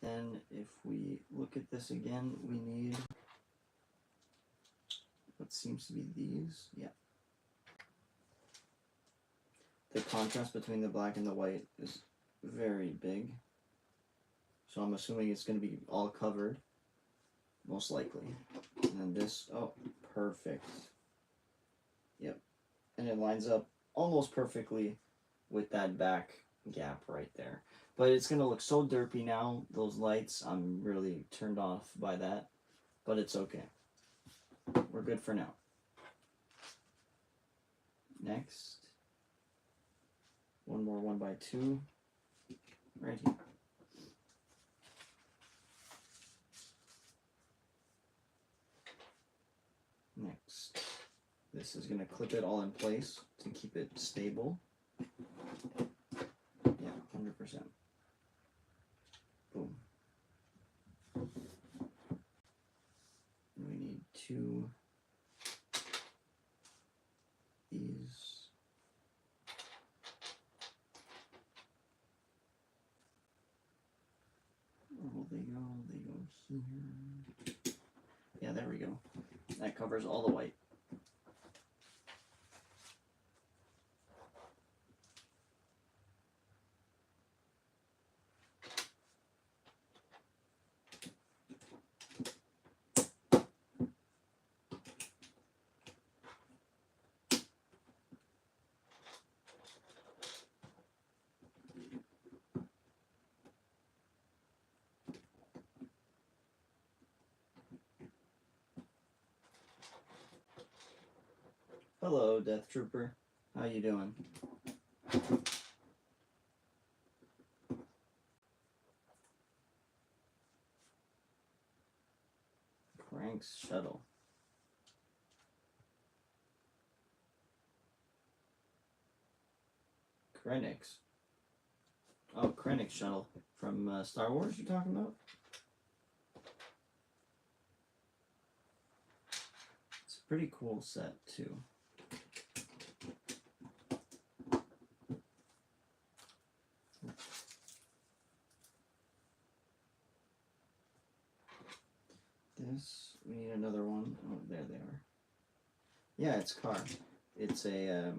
Then if we look at this again, we need what seems to be these. Yeah. The contrast between the black and the white is very big. So I'm assuming it's going to be all covered, most likely. And then this, oh, perfect. Yep. And it lines up almost perfectly with that back gap right there. But it's going to look so derpy now, those lights. I'm really turned off by that. But it's okay. We're good for now. Next. One more 1x2 right here. Next, this is going to clip it all in place to keep it stable. Yeah, 100%. Boom. We need two these. Oh, they go here. Yeah, there we go. That covers all the white. Hello, Death Trooper. How you doing? Cranks shuttle. Krennic's. Oh, Krennic's shuttle from Star Wars. You talking about? Pretty cool set too. This, we need another one. Oh, there they are. Yeah, it's car. It's a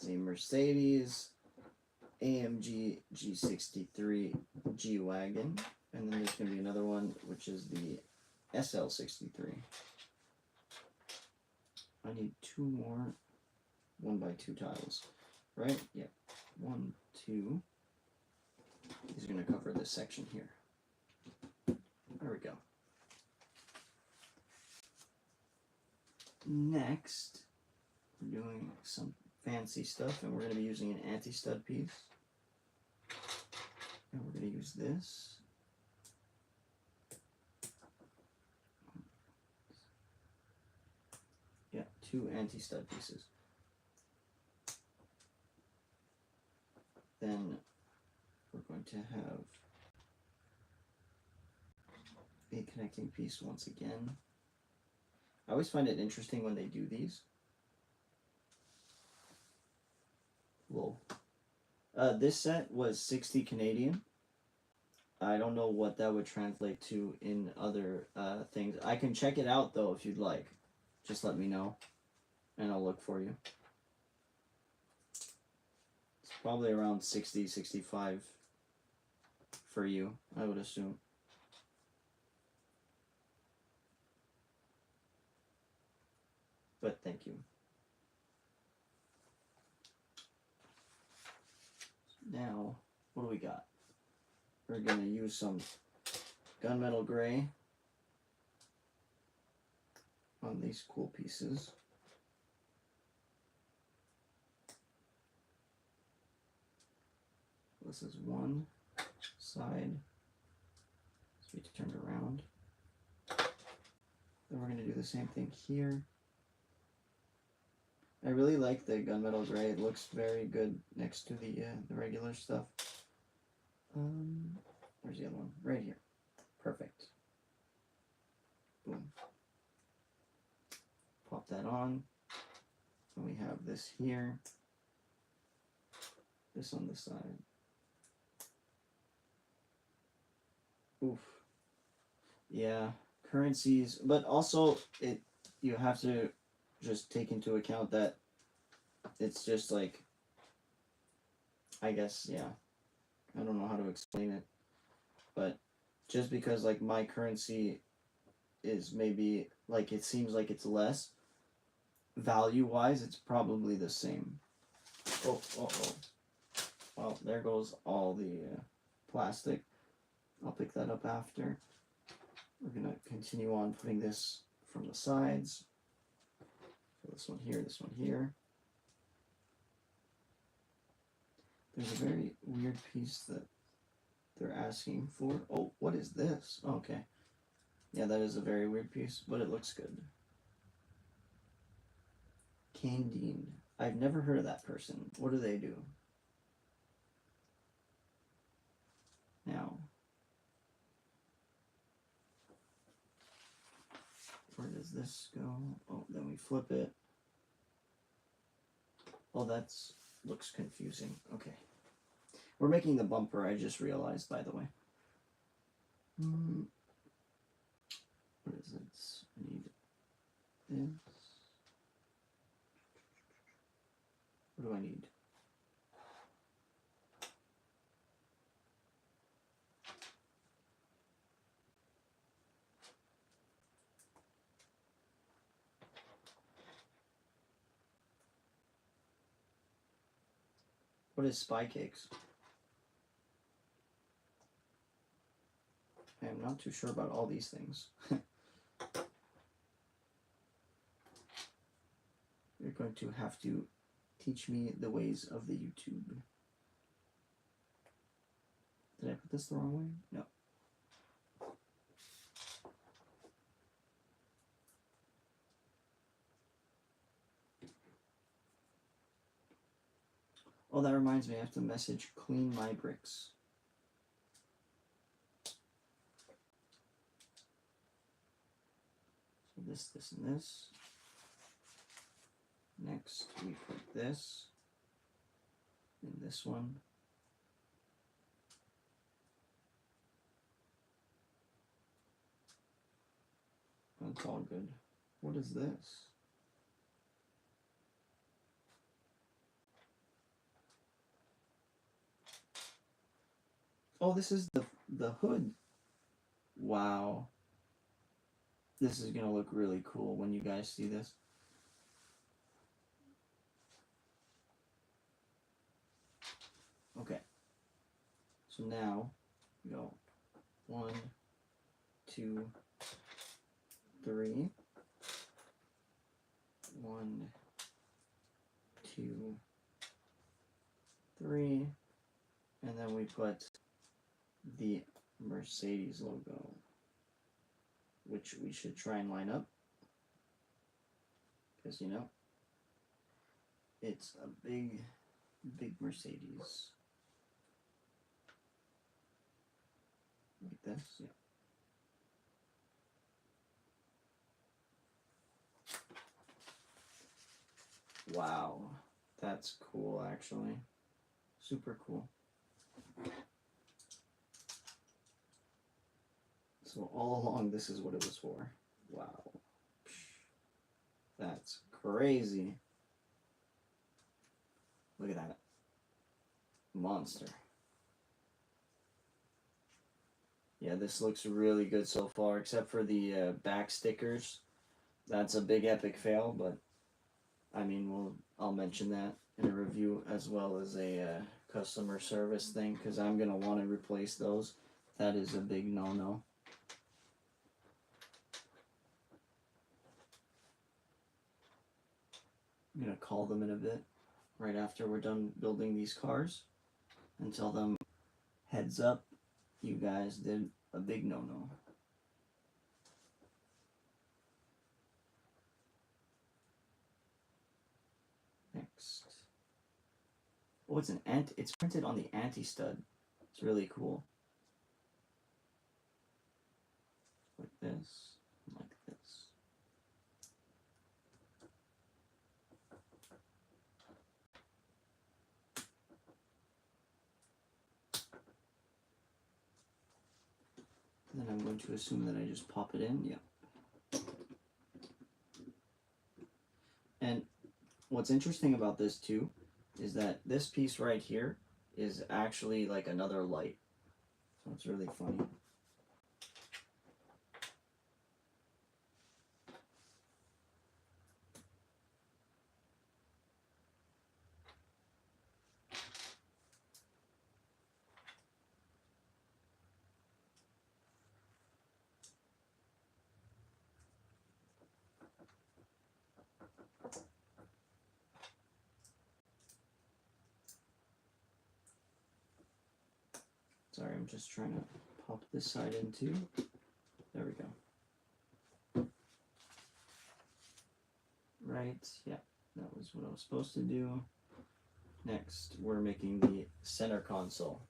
Mercedes-AMG G63 G-Wagon, and then there's going to be another one, which is the SL63. I need two more 1x2 tiles, right? Yep. 1, 2. These are going to cover this section here. There we go. Next, we're doing some fancy stuff, and we're going to be using an anti-stud piece. And we're going to use this. Yeah, 2 anti-stud pieces. Then we're going to have a connecting piece once again. I always find it interesting when they do these. Whoa. This set was 60 Canadian. I don't know what that would translate to in other things. I can check it out though if you'd like. Just let me know and I'll look for you. It's probably around 60, 65 for you, I would assume. But thank you. Now, what do we got? We're going to use some gunmetal gray on these cool pieces. This is one side. So we turned around. Then we're going to do the same thing here. I really like the gunmetal gray. It looks very good next to the regular stuff. Where's the other one? Right here. Perfect. Boom. Pop that on. And we have this here. This on the side. Oof. Yeah, currencies, but also you have to just take into account that it's just like, I guess, yeah, I don't know how to explain it, but just because like my currency is maybe like, it seems like it's less value wise, it's probably the same. Oh. Well, there goes all the plastic. I'll pick that up after. We're gonna continue on putting this from the sides. So this one here, this one here. There's a very weird piece that they're asking for. Oh, what is this? Oh, okay. Yeah, that is a very weird piece, but it looks good. Candine. I've never heard of that person. What do they do? Now, where does this go? Oh, then we flip it. Oh, that's looks confusing. Okay. We're making the bumper, I just realized, by the way. What is this? I need this. What do I need? What is spy cakes? I am not too sure about all these things. You're going to have to teach me the ways of the YouTube. Did I put this the wrong way? No. Oh, that reminds me, I have to message clean my bricks. So this, and this. Next, we put this in this one. That's all good. What is this? Oh, this is the hood. Wow. This is gonna look really cool when you guys see this. Okay. So now we go 1, 2, 3. 1, 2, 3. And then we put the Mercedes logo, which we should try and line up, because you know it's a big Mercedes. Like this, yeah. Wow, that's cool actually. Super cool. So all along this is what it was for. Wow. That's crazy. Look at that. Monster. Yeah, this looks really good so far, except for the back stickers. That's a big epic fail, but I mean, I'll mention that in a review, as well as a customer service thing, because I'm going to want to replace those. That is a big no-no. I'm going to call them in a bit, right after we're done building these cars, and tell them, heads up, you guys did a big no-no. Next. Oh, it's printed on the anti-stud. It's really cool. Like this, like this. And then I'm going to assume that I just pop it in. Yeah. And what's interesting about this too is that this piece right here is actually like another light. So it's really funny. Sorry, I'm just trying to pop this side in too. There we go. Right, yeah, that was what I was supposed to do. Next, we're making the center console.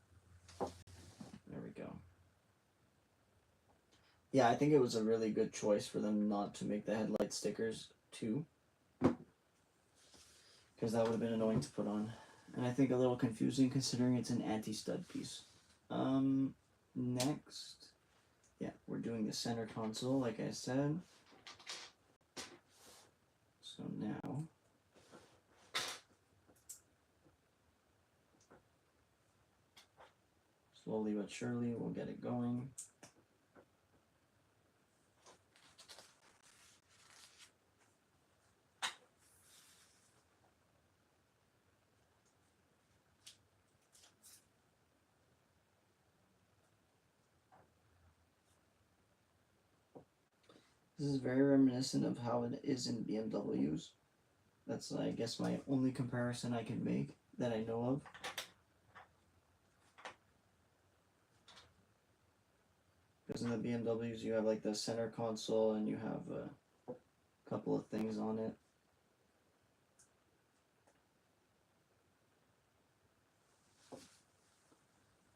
There we go. Yeah, I think it was a really good choice for them not to make the headlight stickers too, because that would have been annoying to put on. And I think a little confusing considering it's an anti-stud piece. Next, yeah, we're doing the center console, like I said. So now, slowly but surely, we'll get it going. This is very reminiscent of how it is in BMWs. That's, I guess, my only comparison I can make that I know of. Because in the BMWs you have like the center console and you have a couple of things on it.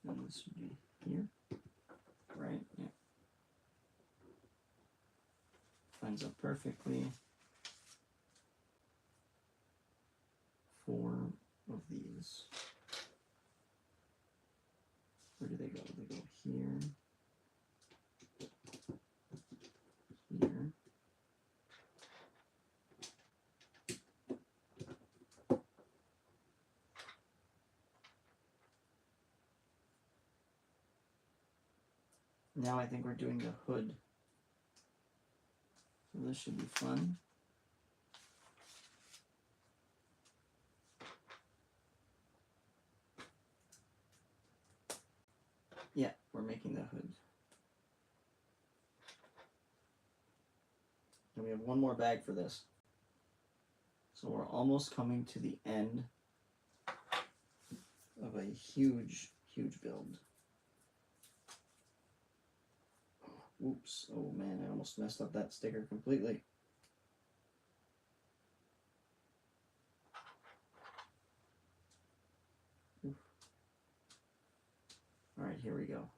And this would be here, right? Yeah. Lines up perfectly. these. Where do they go? They go here. Here. Now I think we're doing the hood. So this should be fun. Yeah, we're making the hood. And we have one more bag for this. So we're almost coming to the end of a huge, huge build. Oops, oh man, I almost messed up that sticker completely. All right, here we go.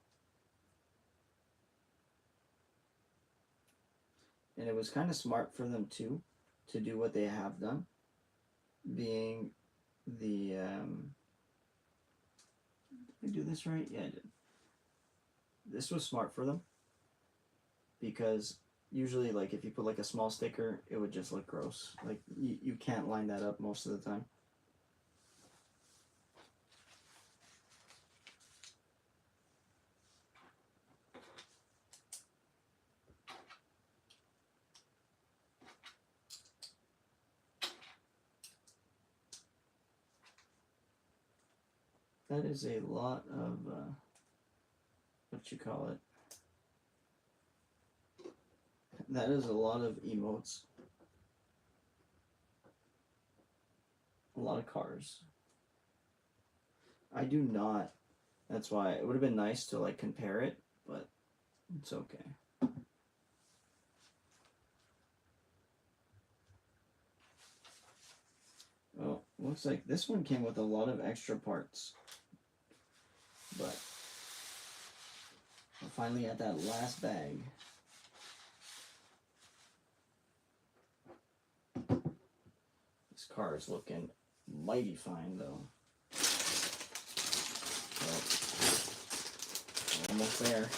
And it was kind of smart for them too, to do what they have done, being the, did I do this right? Yeah, I did. This was smart for them, because usually, like, if you put like a small sticker, it would just look gross. Like, you can't line that up most of the time. That is a lot of, what you call it? That is a lot of emotes. A lot of cars. I do not. That's why it would have been nice to like compare it, but it's okay. Well, looks like this one came with a lot of extra parts. But we're finally at that last bag. This car is looking mighty fine though. Well, almost there.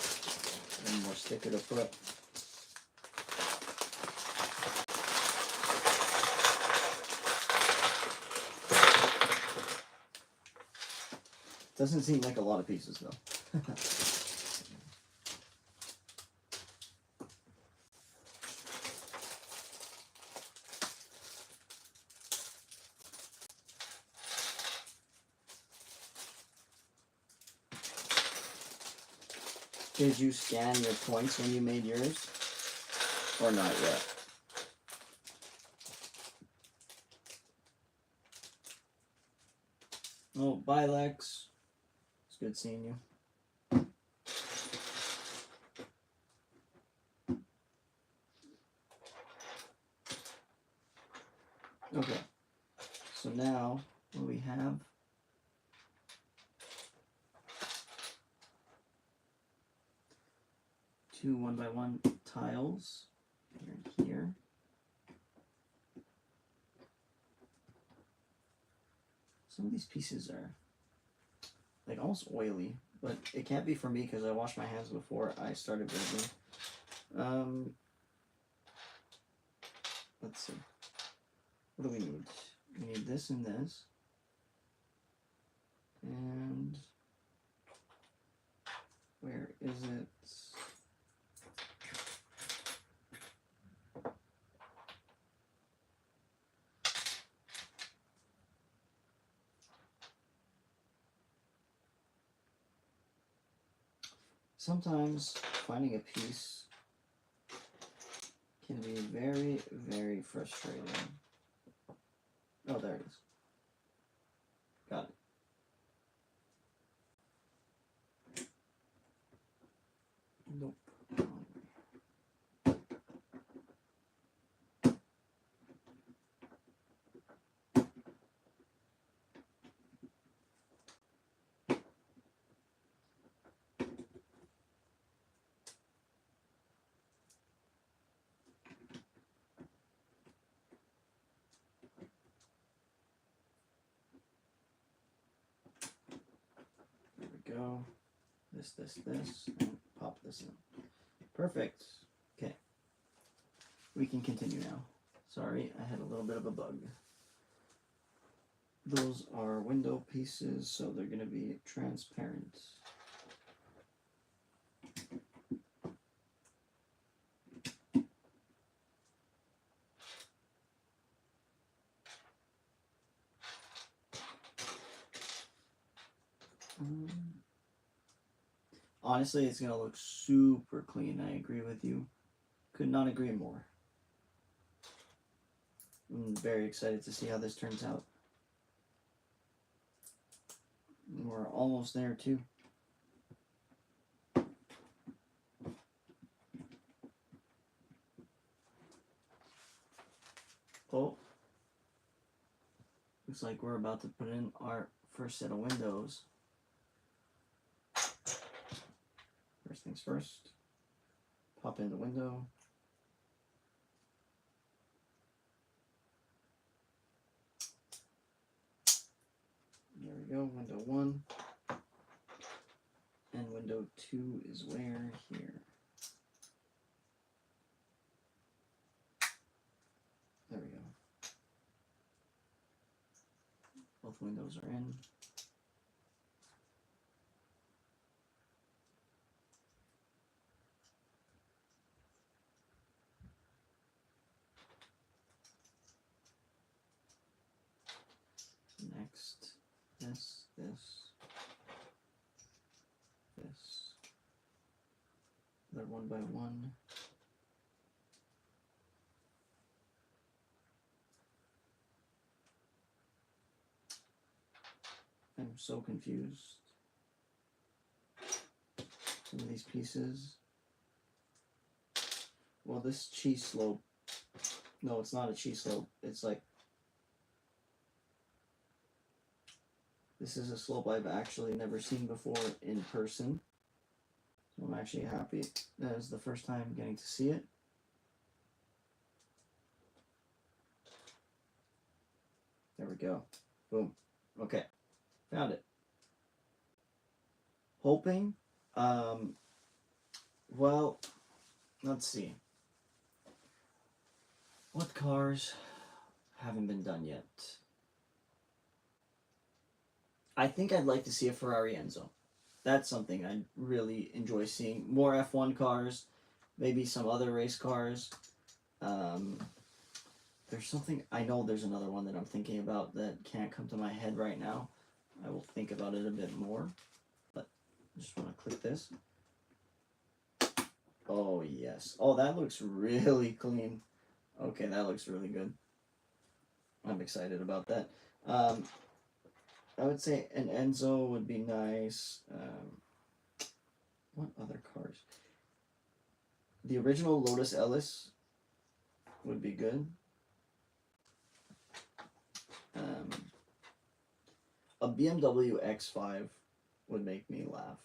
One more sticker to put. Doesn't seem like a lot of pieces though. Did you scan your points when you made yours? Or not yet? Oh, bye Lex. It's good seeing you. Okay. So now, what do we have? Two 1x1 tiles here and here. Some of these pieces are like almost oily, but it can't be for me because I washed my hands before I started building. Let's see. What do we need? We need this and this. And where is it? Sometimes finding a piece can be very, very frustrating. Oh, there it is. Got it. Nope. go. This, and pop this in. Perfect. Okay. We can continue now. Sorry, I had a little bit of a bug. Those are window pieces, so they're going to be transparent. Honestly, it's going to look super clean. I agree with you. Could not agree more. I'm very excited to see how this turns out. We're almost there too. Oh, looks like we're about to put in our first set of windows. First things first, pop in the window. There we go, window 1. And window 2 is where? Here. There we go. Both windows are in. Next, this. They're one by one. I'm so confused. Some of these pieces. Well, this cheese slope. No, it's not a cheese slope. It's like. This is a slope I've actually never seen before in person. So I'm actually happy that is the first time getting to see it. There we go. Boom. Okay. Found it. Hoping. Well, let's see. What cars haven't been done yet? I think I'd like to see a Ferrari Enzo. That's something I really enjoy seeing. More F1 cars, maybe some other race cars. There's something, I know there's another one that I'm thinking about that can't come to my head right now. I will think about it a bit more. But I just want to click this. Oh, yes. Oh, that looks really clean. Okay, that looks really good. I'm excited about that. I would say an Enzo would be nice. What other cars? The original Lotus Ellis would be good. A BMW X5 would make me laugh.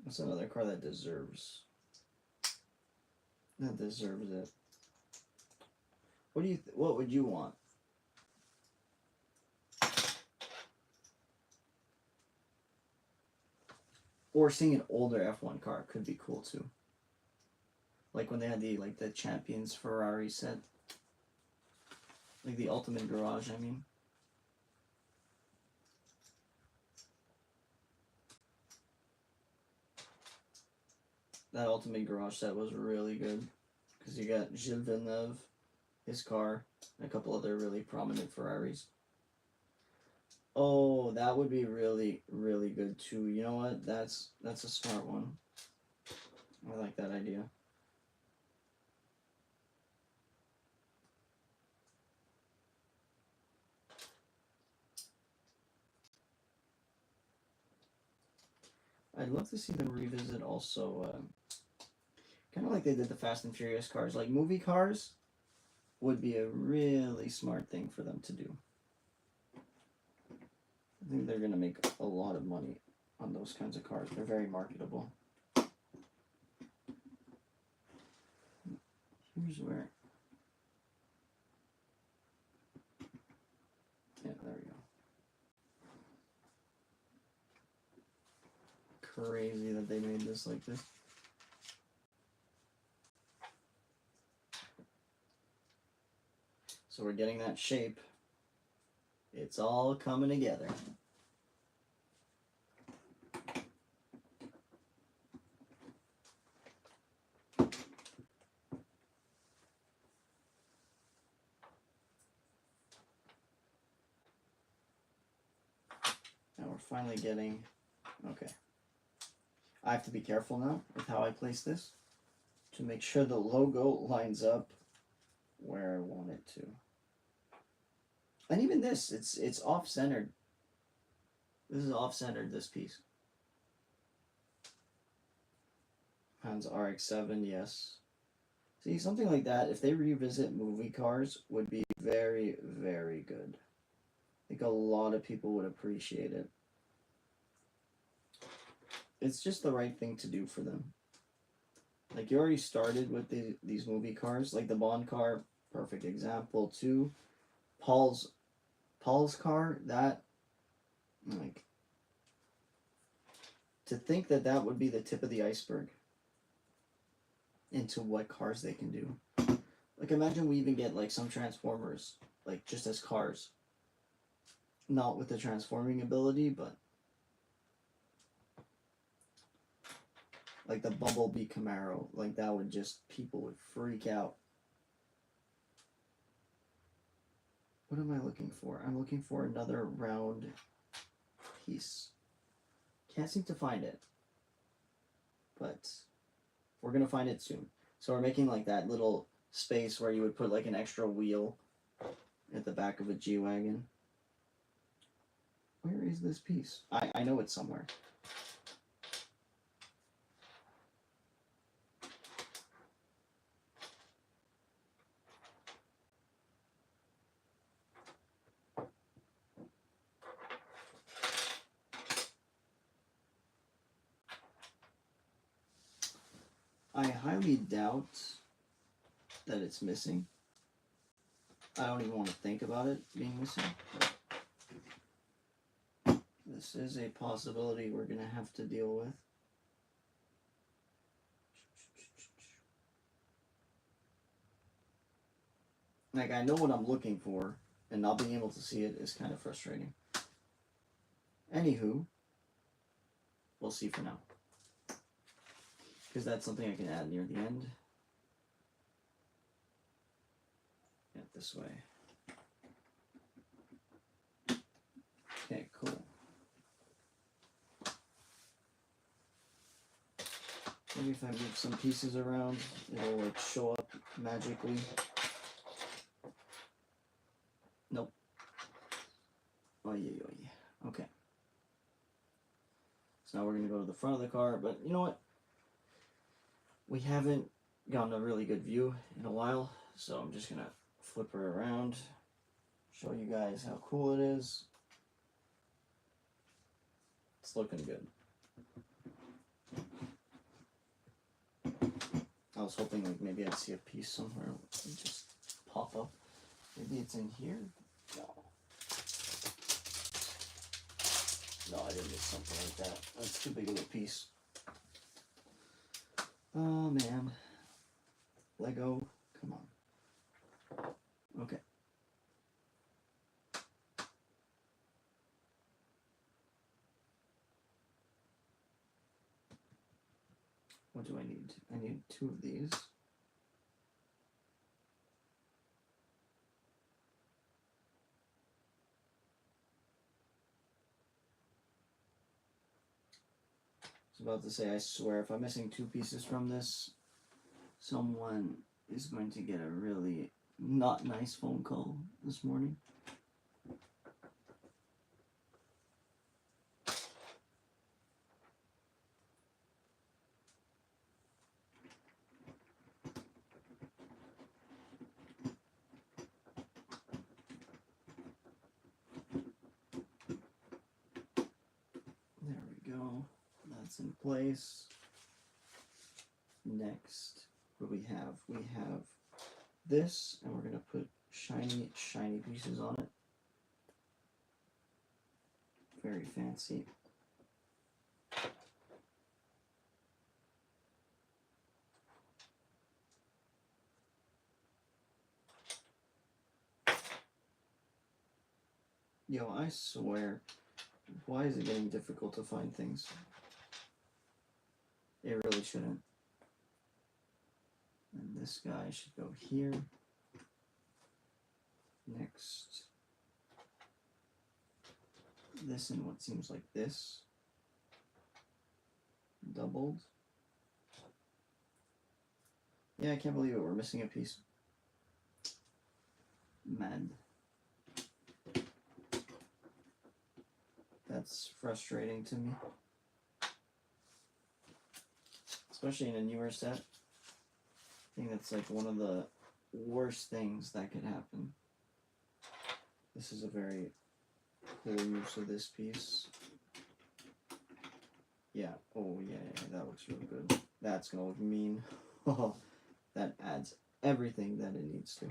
What's another car that deserves it? What do you? What would you want? Or seeing an older F1 car could be cool too. Like when they had the Champions Ferrari set, like the Ultimate Garage. I mean. That Ultimate Garage set was really good because you got Gilles Villeneuve, his car, and a couple other really prominent Ferraris. Oh, that would be really, really good too. You know what? That's a smart one. I like that idea. I'd love to see them revisit also, kind of like they did the Fast and Furious cars. Like movie cars would be a really smart thing for them to do. I think they're going to make a lot of money on those kinds of cars. They're very marketable. Here's where Yeah, there we go. Crazy that they made this like this. So we're getting that shape. It's all coming together. Now we're finally getting, okay. I have to be careful now with how I place this to make sure the logo lines up where I want it to. And even this, it's off-centered. This is off-centered, this piece. Hans RX-7, yes. See, something like that, if they revisit movie cars, would be very, very good. I think a lot of people would appreciate it. It's just the right thing to do for them. Like, you already started with these movie cars, like the Bond car, perfect example too. Paul's car, that, like, to think that that would be the tip of the iceberg into what cars they can do. Like, imagine we even get like some Transformers, like just as cars. Not with the transforming ability, but like the Bumblebee Camaro, like that would just, people would freak out. What am I looking for? I'm looking for another round piece. Can't seem to find it. But we're going to find it soon. So we're making like that little space where you would put like an extra wheel at the back of a G-Wagon. Where is this piece? I know it's somewhere. I highly doubt that it's missing. I don't even want to think about it being missing. But this is a possibility we're going to have to deal with. Like, I know what I'm looking for, and not being able to see it is kind of frustrating. Anywho, we'll see for now. Because that's something I can add near the end. Yeah, this way. Okay, cool. Maybe if I move some pieces around, it'll like show up magically. Nope. Oh yeah. Okay. So now we're gonna go to the front of the car, but you know what? We haven't gotten a really good view in a while, so I'm just gonna flip her around, show you guys how cool it is. It's looking good. I was hoping like maybe I'd see a piece somewhere and just pop up. Maybe it's in here? No. No, I didn't miss something like that. That's too big of a piece. Oh man. Lego, come on. Okay. What do I need? I need 2 of these. I was about to say, I swear, if I'm missing 2 pieces from this, someone is going to get a really not nice phone call this morning. There we go. That's in place. Next, what do we have? We have this, and we're going to put shiny pieces on it. very fancy. Yo, I swear, why is it getting difficult to find things? It really shouldn't. And this guy should go here. Next. This and what seems like this. Doubled. Yeah, I can't believe it. We're missing a piece. Mad. That's frustrating to me. Especially in a newer set. I think that's like one of the worst things that could happen. This is a very cool use of this piece. Yeah, oh yeah, that looks really good. That's gonna look mean. Oh, that adds everything that it needs to.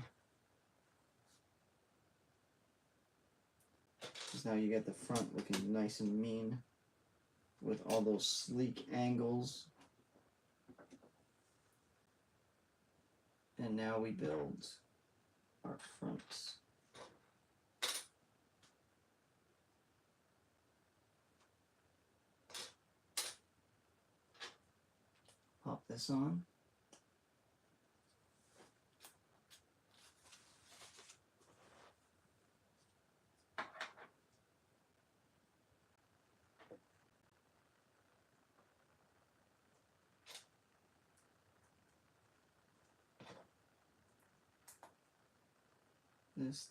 Because now you get the front looking nice and mean with all those sleek angles. And now we build our fronts. Pop this on.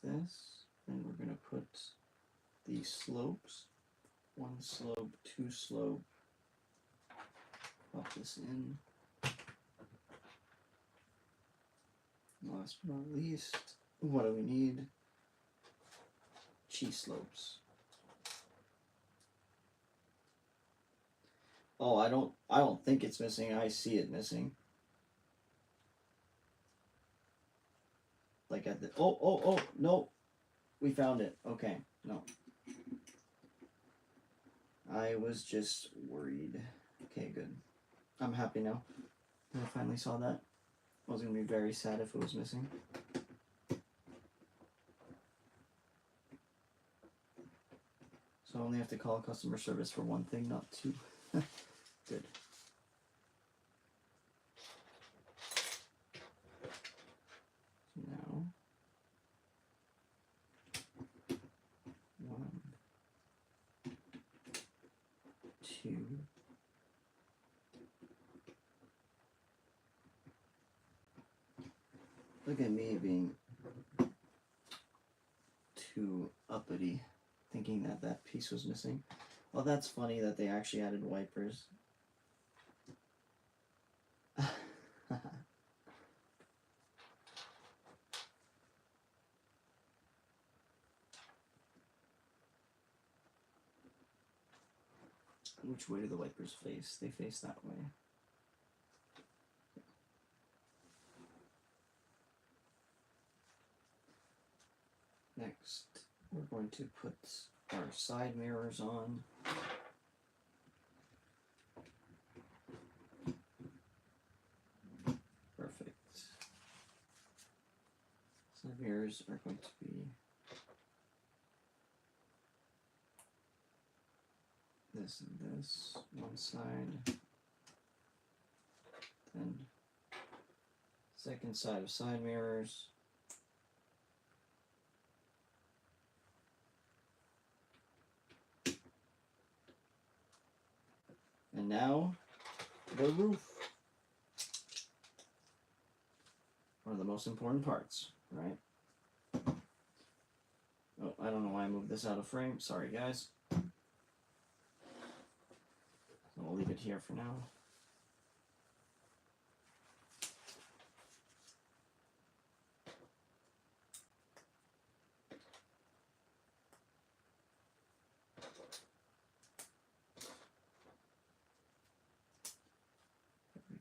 Then we're going to put these slopes. One slope, two slope. Pop this in. Last but not least, what do we need? Cheese slopes. Oh, I don't think it's missing. I see it missing. Like at the oh no. We found it. Okay, no. I was just worried. Okay, good. I'm happy now that I finally saw that. I was going to be very sad if it was missing. So I only have to call customer service for one thing, not two. Good. Now, one, two, look at me being too uppity, thinking that that piece was missing. Well, that's funny that they actually added wipers. Which way do the wipers face? They face that way. Next, we're going to put our side mirrors on. Perfect. Side mirrors are going to be this and this, one side, then second side of side mirrors. And now, the roof. One of the most important parts, right? Oh, I don't know why I moved this out of frame. Sorry, guys. I'll leave it here for now.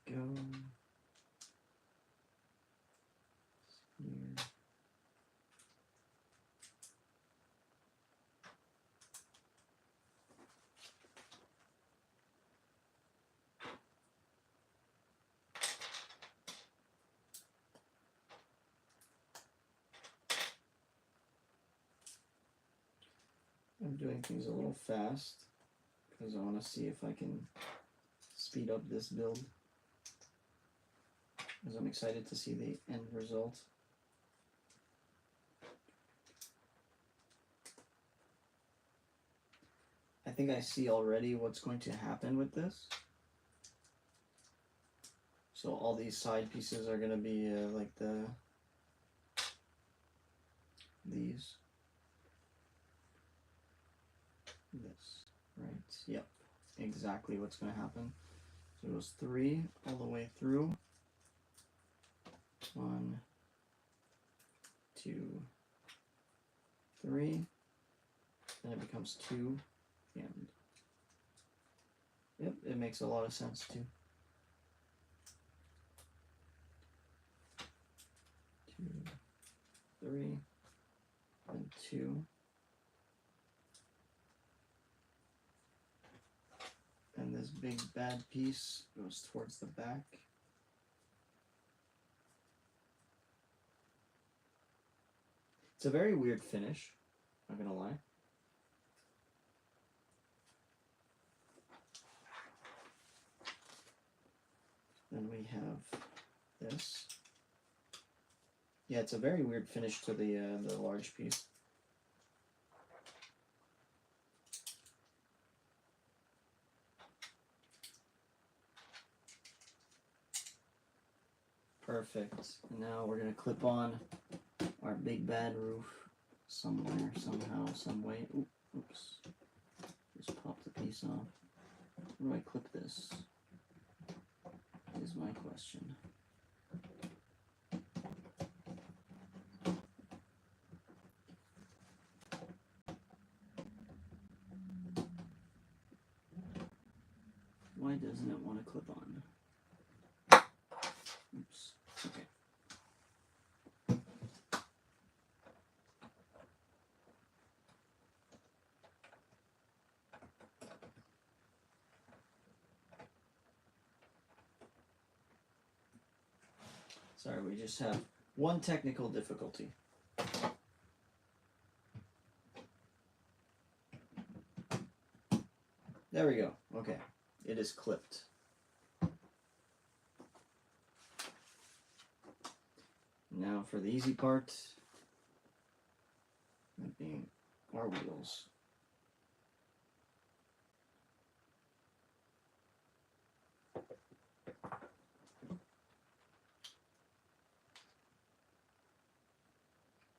There we go. Here. I'm doing things a little fast because I want to see if I can speed up this build, because I'm excited to see the end result. I think I see already what's going to happen with this. So all these side pieces are going to be like these. This, right? Yep, exactly what's going to happen. So it goes 3 all the way through. 1, 2, 3. Then it becomes 2, and yep, it makes a lot of sense too. 2, 3, and 2. And this big bad piece goes towards the back. It's a very weird finish, not gonna lie. Then we have this. Yeah, it's a very weird finish to the large piece. Perfect. Now we're gonna clip on our big bad roof somewhere, somehow, some way. Oops. Just pop the piece off. Where do I clip this? Is my question. Why doesn't it want to clip on? Oops. Okay. Sorry, we just have one technical difficulty. There we go. Okay. It is clipped. Now for the easy part, that being our wheels.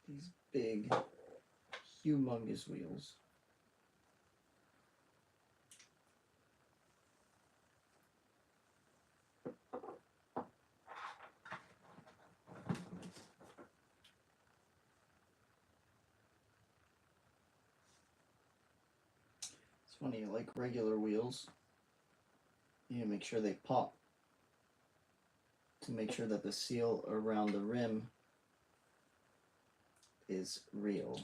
These big, humongous wheels. It's funny, like regular wheels, you need to make sure they pop to make sure that the seal around the rim is real.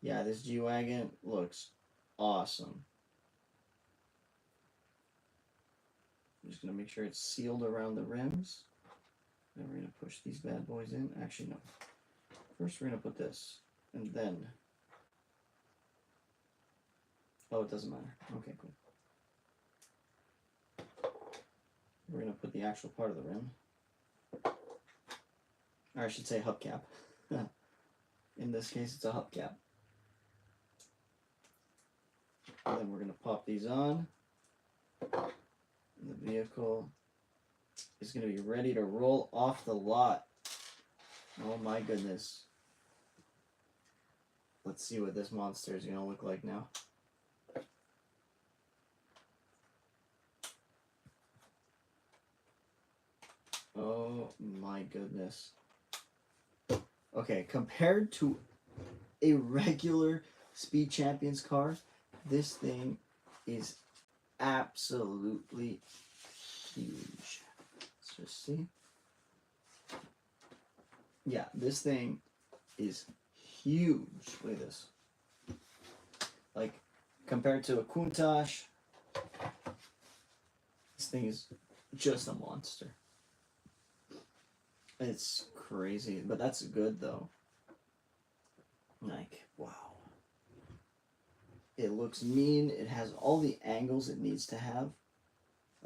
Yeah, this G-Wagon looks awesome. I'm just going to make sure it's sealed around the rims. Then we're going to push these bad boys in. Actually, no. First, we're going to put this, and then... Oh, it doesn't matter. Okay, cool. We're going to put the actual part of the rim. Or I should say hubcap. In this case, it's a hubcap. And then we're going to pop these on. And the vehicle is going to be ready to roll off the lot. Oh my goodness. Let's see what this monster is going to look like now. Oh my goodness. Okay, compared to a regular Speed Champions car, this thing is absolutely huge. Let's just see. Yeah, this thing is huge. Look at this. Like, compared to a Countach, this thing is just a monster. It's crazy, but that's good though. Like, wow. It looks mean. It has all the angles it needs to have.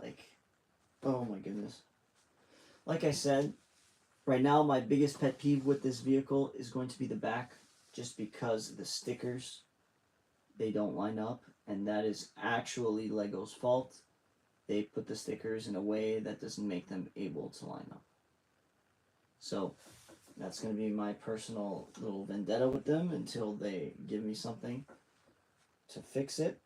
Like, oh my goodness. Like I said, right now my biggest pet peeve with this vehicle is going to be the back, just because the stickers, they don't line up, and that is actually Lego's fault. They put the stickers in a way that doesn't make them able to line up. So that's going to be my personal little vendetta with them until they give me something to fix it.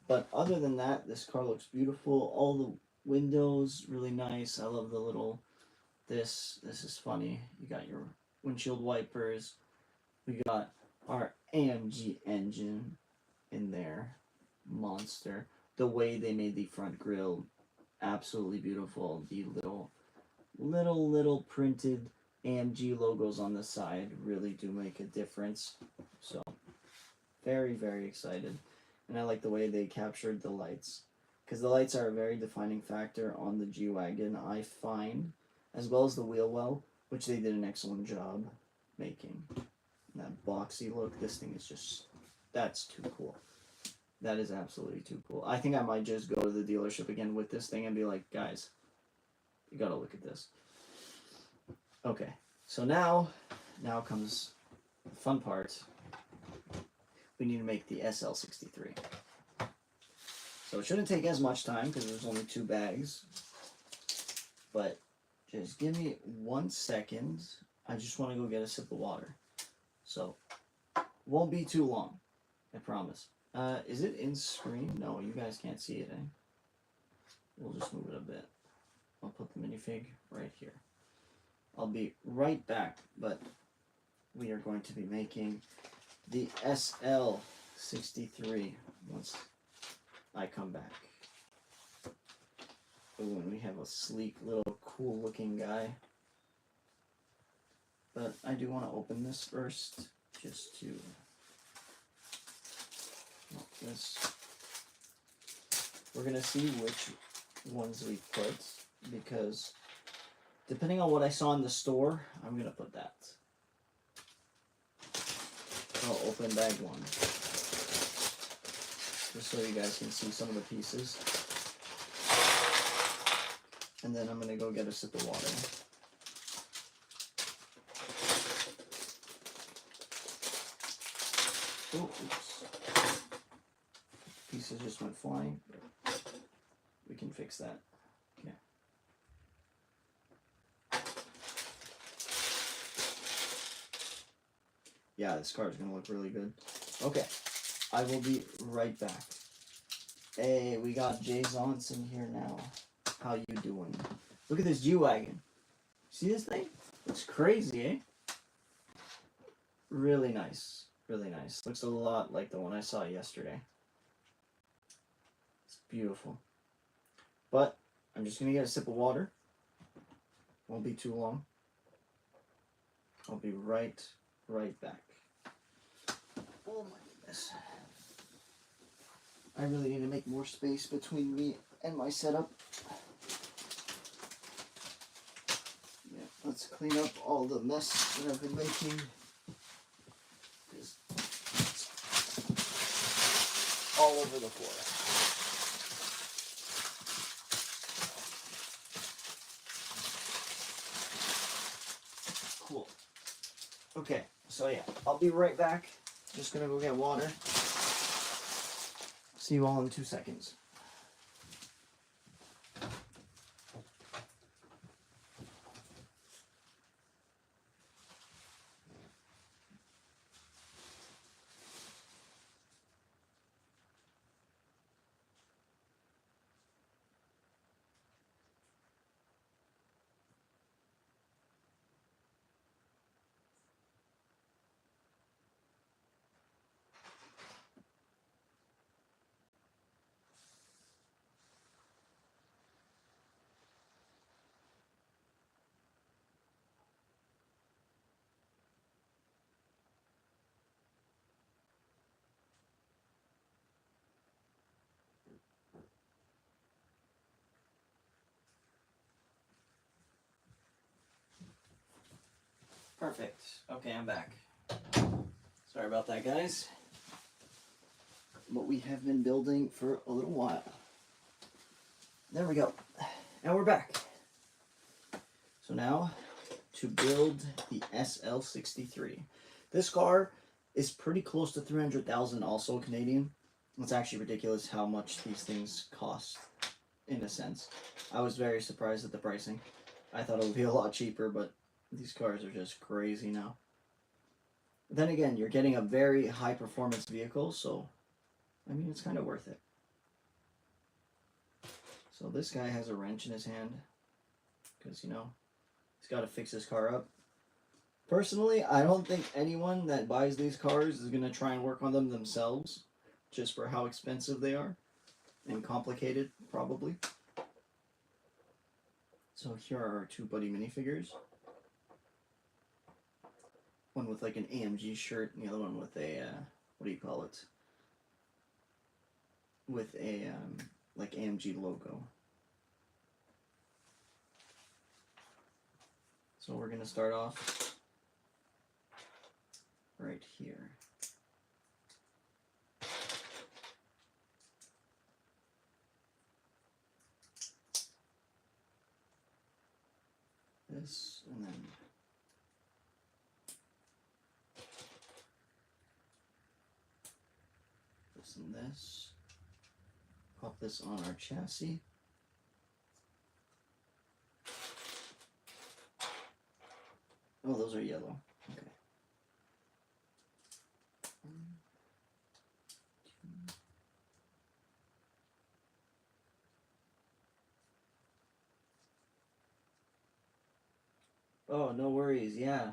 But other than that, this car looks beautiful. All the windows really nice. I love the little this is funny. You got your windshield wipers. We got our AMG engine in there. Monster. The way they made the front grille, absolutely beautiful. The little printed AMG logos on the side really do make a difference. So very, very excited. And I like the way they captured the lights, because the lights are a very defining factor on the G-Wagon, I find, as well as the wheel well, which they did an excellent job making. And that boxy look, this thing is just, that's too cool. That is absolutely too cool. I think I might just go to the dealership again with this thing and be like, guys, you gotta look at this. Okay, so now comes the fun part. We need to make the SL63. So it shouldn't take as much time because there's only 2 bags. But just give me 1 second. I just want to go get a sip of water. So won't be too long, I promise. Is it in screen? No, you guys can't see it, eh? We'll just move it a bit. I'll put the minifig right here. I'll be right back, but we are going to be making the SL63 once I come back. Ooh, and we have a sleek little cool looking guy. But I do want to open this first, just to this. We're going to see which ones we put, because depending on what I saw in the store, I'm going to put that. I'll open bag 1, just so you guys can see some of the pieces. And then I'm going to go get a sip of water. Oh, oops. Pieces just went flying. We can fix that. Okay. Yeah, this car is going to look really good. Okay, I will be right back. Hey, we got Jay Zonson here now. How you doing? Look at this G-Wagon. See this thing? It's crazy, eh? Really nice. Really nice. Looks a lot like the one I saw yesterday. It's beautiful. But I'm just going to get a sip of water. Won't be too long. I'll be right back. Oh my goodness. I really need to make more space between me and my setup. Yeah, let's clean up all the mess that I've been making. It's all over the floor. Cool. Okay, so yeah, I'll be right back. Just gonna go get water. See you all in 2 seconds. Perfect. Okay, I'm back. Sorry about that, guys. what we have been building for a little while. There we go. And we're back. So now to build the SL63. This car is pretty close to 300,000 also Canadian. It's actually ridiculous how much these things cost in a sense. I was very surprised at the pricing. I thought it would be a lot cheaper, but these cars are just crazy now. Then again, you're getting a very high performance vehicle, so I mean it's kind of worth it. So this guy has a wrench in his hand because, you know, he's got to fix his car up. Personally, I don't think anyone that buys these cars is going to try and work on them themselves just for how expensive they are and complicated, probably. So here are our two buddy minifigures. One with like an AMG shirt and the other one with a, what do you call it? With a, like AMG logo. So we're going to start off right here. This, and then this and this. Pop this on our chassis. Oh, those are yellow. Okay. Oh, no worries. Yeah.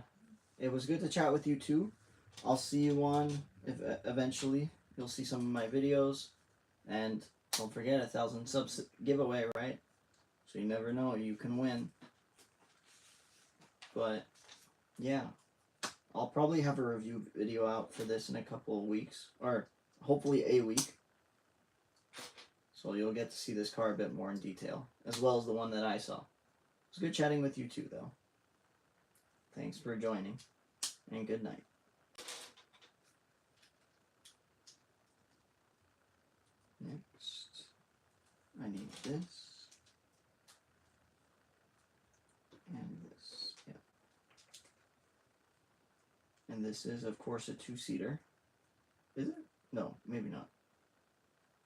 It was good to chat with you too. I'll see you on, if eventually, you'll see some of my videos. And don't forget, 1,000 subs giveaway, right? So you never know, you can win. But, yeah. I'll probably have a review video out for this in a couple of weeks. Or, hopefully a week. So you'll get to see this car a bit more in detail. As well as the one that I saw. It was good chatting with you too, though. Thanks for joining. And good night. Next, I need this. And this, yeah. And this is, of course, a two-seater. Is it? No, maybe not.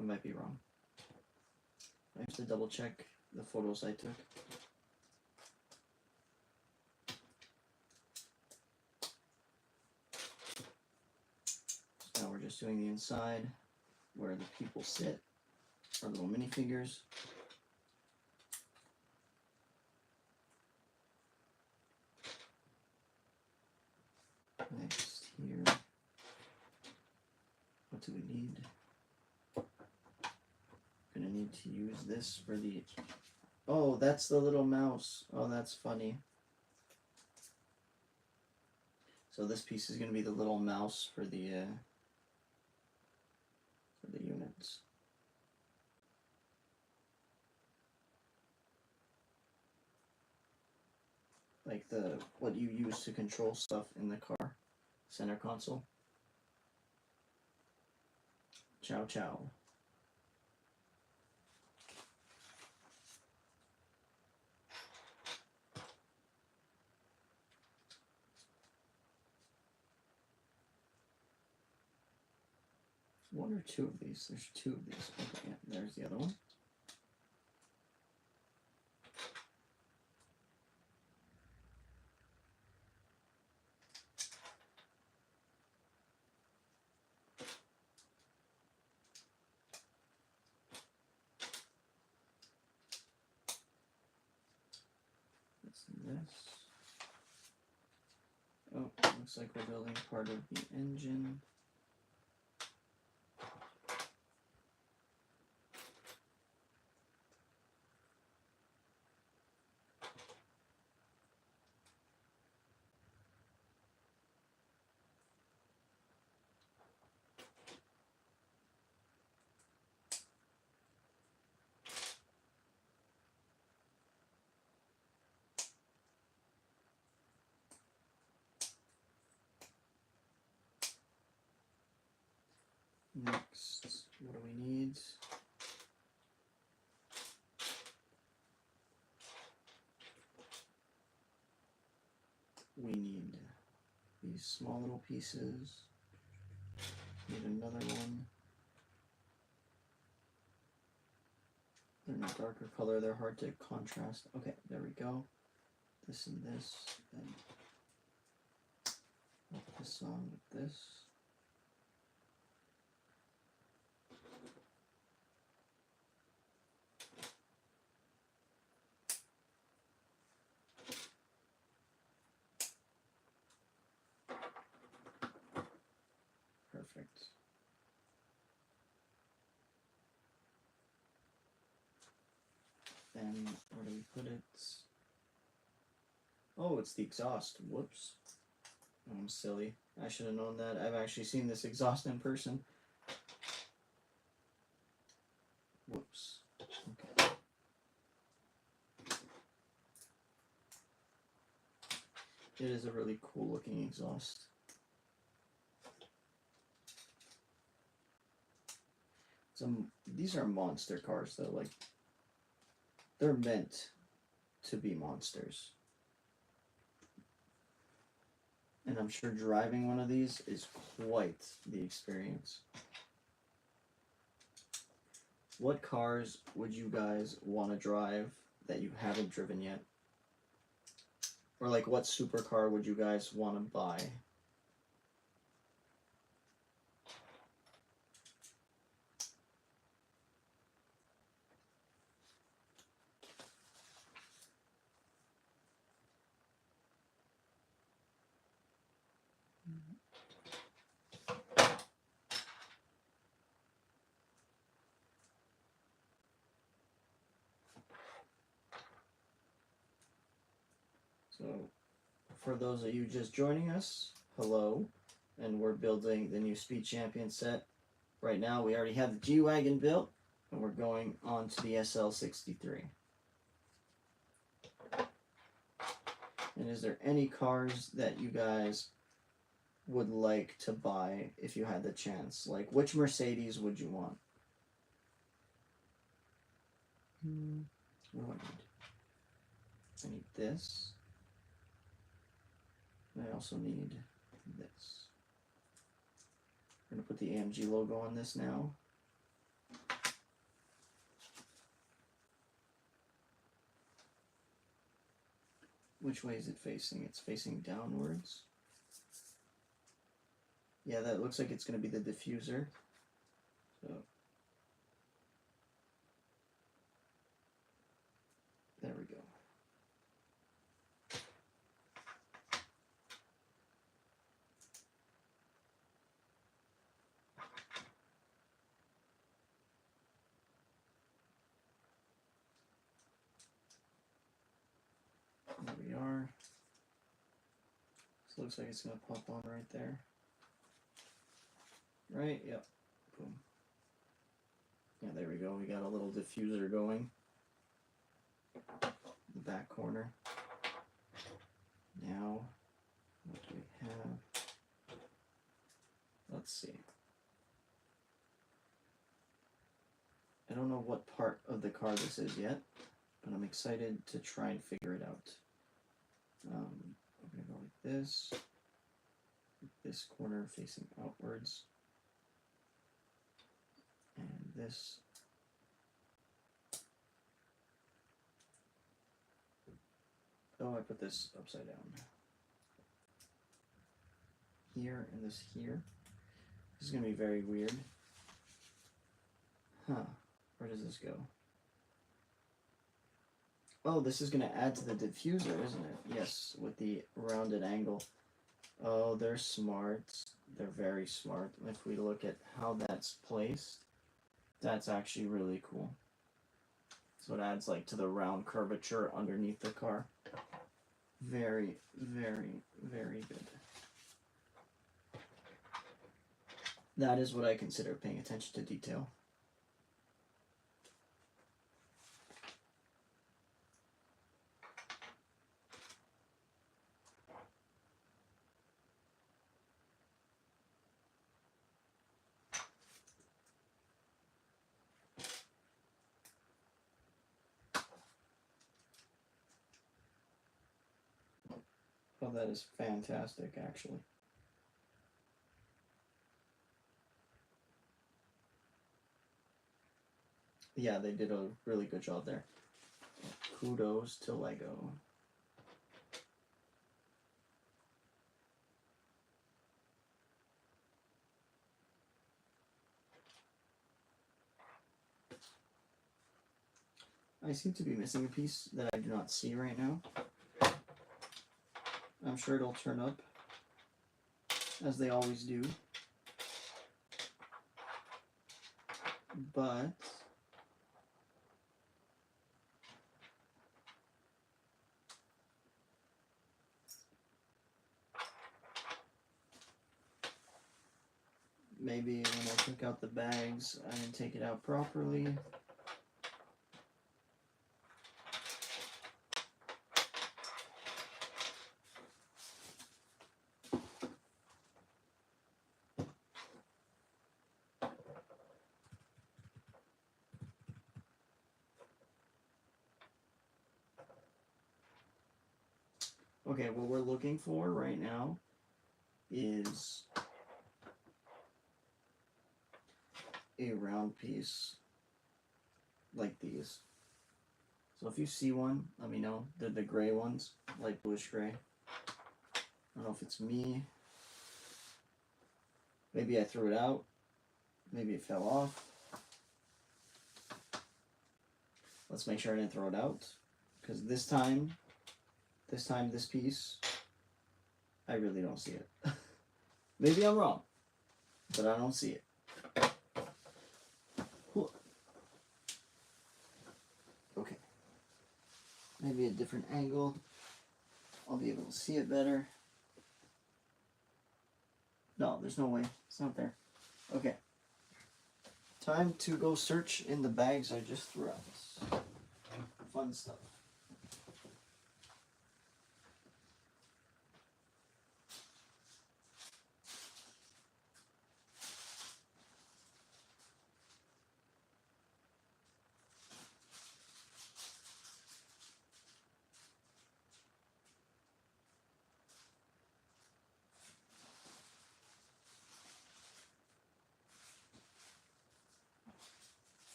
I might be wrong. I have to double check the photos I took. So now we're just doing the inside where the people sit, our little minifigures. Next here, what do we need? Gonna need to use this for the, oh, that's the little mouse. Oh, that's funny. So this piece is gonna be the little mouse for the units. Like what you use to control stuff in the car. Center console. Ciao, ciao. One or two of these. There's two of these. Okay, yeah, there's the other one. This. Oh, looks like we're building part of the engine. Next. we need these small little pieces. Need another one. They're in a darker color, they're hard to contrast. Okay, there we go. This and this, then put this on with this. Perfect. Then where do we put it? Oh, it's the exhaust. Whoops. I'm silly. I should have known that. I've actually seen this exhaust in person. Whoops. Okay. It is a really cool looking exhaust. These are monster cars though, like they're meant to be monsters. And I'm sure driving one of these is quite the experience. What cars would you guys want to drive that you haven't driven yet? Or like what supercar would you guys want to buy? So, for those of you just joining us, hello, and we're building the new Speed Champion set. Right now, we already have the G-Wagon built, and we're going on to the SL63. And is there any cars that you guys would like to buy if you had the chance? Like, which Mercedes would you want? What do I need? I need this. I also need this. We're going to put the AMG logo on this now. Which way is it facing? It's facing downwards. Yeah, that looks like it's going to be the diffuser. So there we go. There we are. This looks like it's going to pop on right there. Right? Yep. Boom. Yeah, there we go. We got a little diffuser going. The back corner. Now, what do we have? Let's see. I don't know what part of the car this is yet, but I'm excited to try and figure it out. I'm going to go like this corner facing outwards, and this. Oh, I put this upside down. Here and this here. This is going to be very weird. Huh. Where does this go? Oh, this is going to add to the diffuser, isn't it? Yes, with the rounded angle. Oh, they're smart. They're very smart. If we look at how that's placed, that's actually really cool. So it adds like to the round curvature underneath the car. Very, very, very good. That is what I consider paying attention to detail. Oh, that is fantastic, actually. Yeah, they did a really good job there. Kudos to Lego. I seem to be missing a piece that I do not see right now. I'm sure it'll turn up, as they always do. But maybe when I took out the bags, I didn't take it out properly. Okay, what we're looking for right now is a round piece like these. So if you see one, let me know. They're the gray ones, light bluish gray. I don't know if it's me. Maybe I threw it out. Maybe it fell off. Let's make sure I didn't throw it out. Because this time, this piece, I really don't see it. Maybe I'm wrong, but I don't see it. Okay. Maybe a different angle. I'll be able to see it better. No, there's no way. It's not there. Okay. Time to go search in the bags I just threw out. Fun stuff.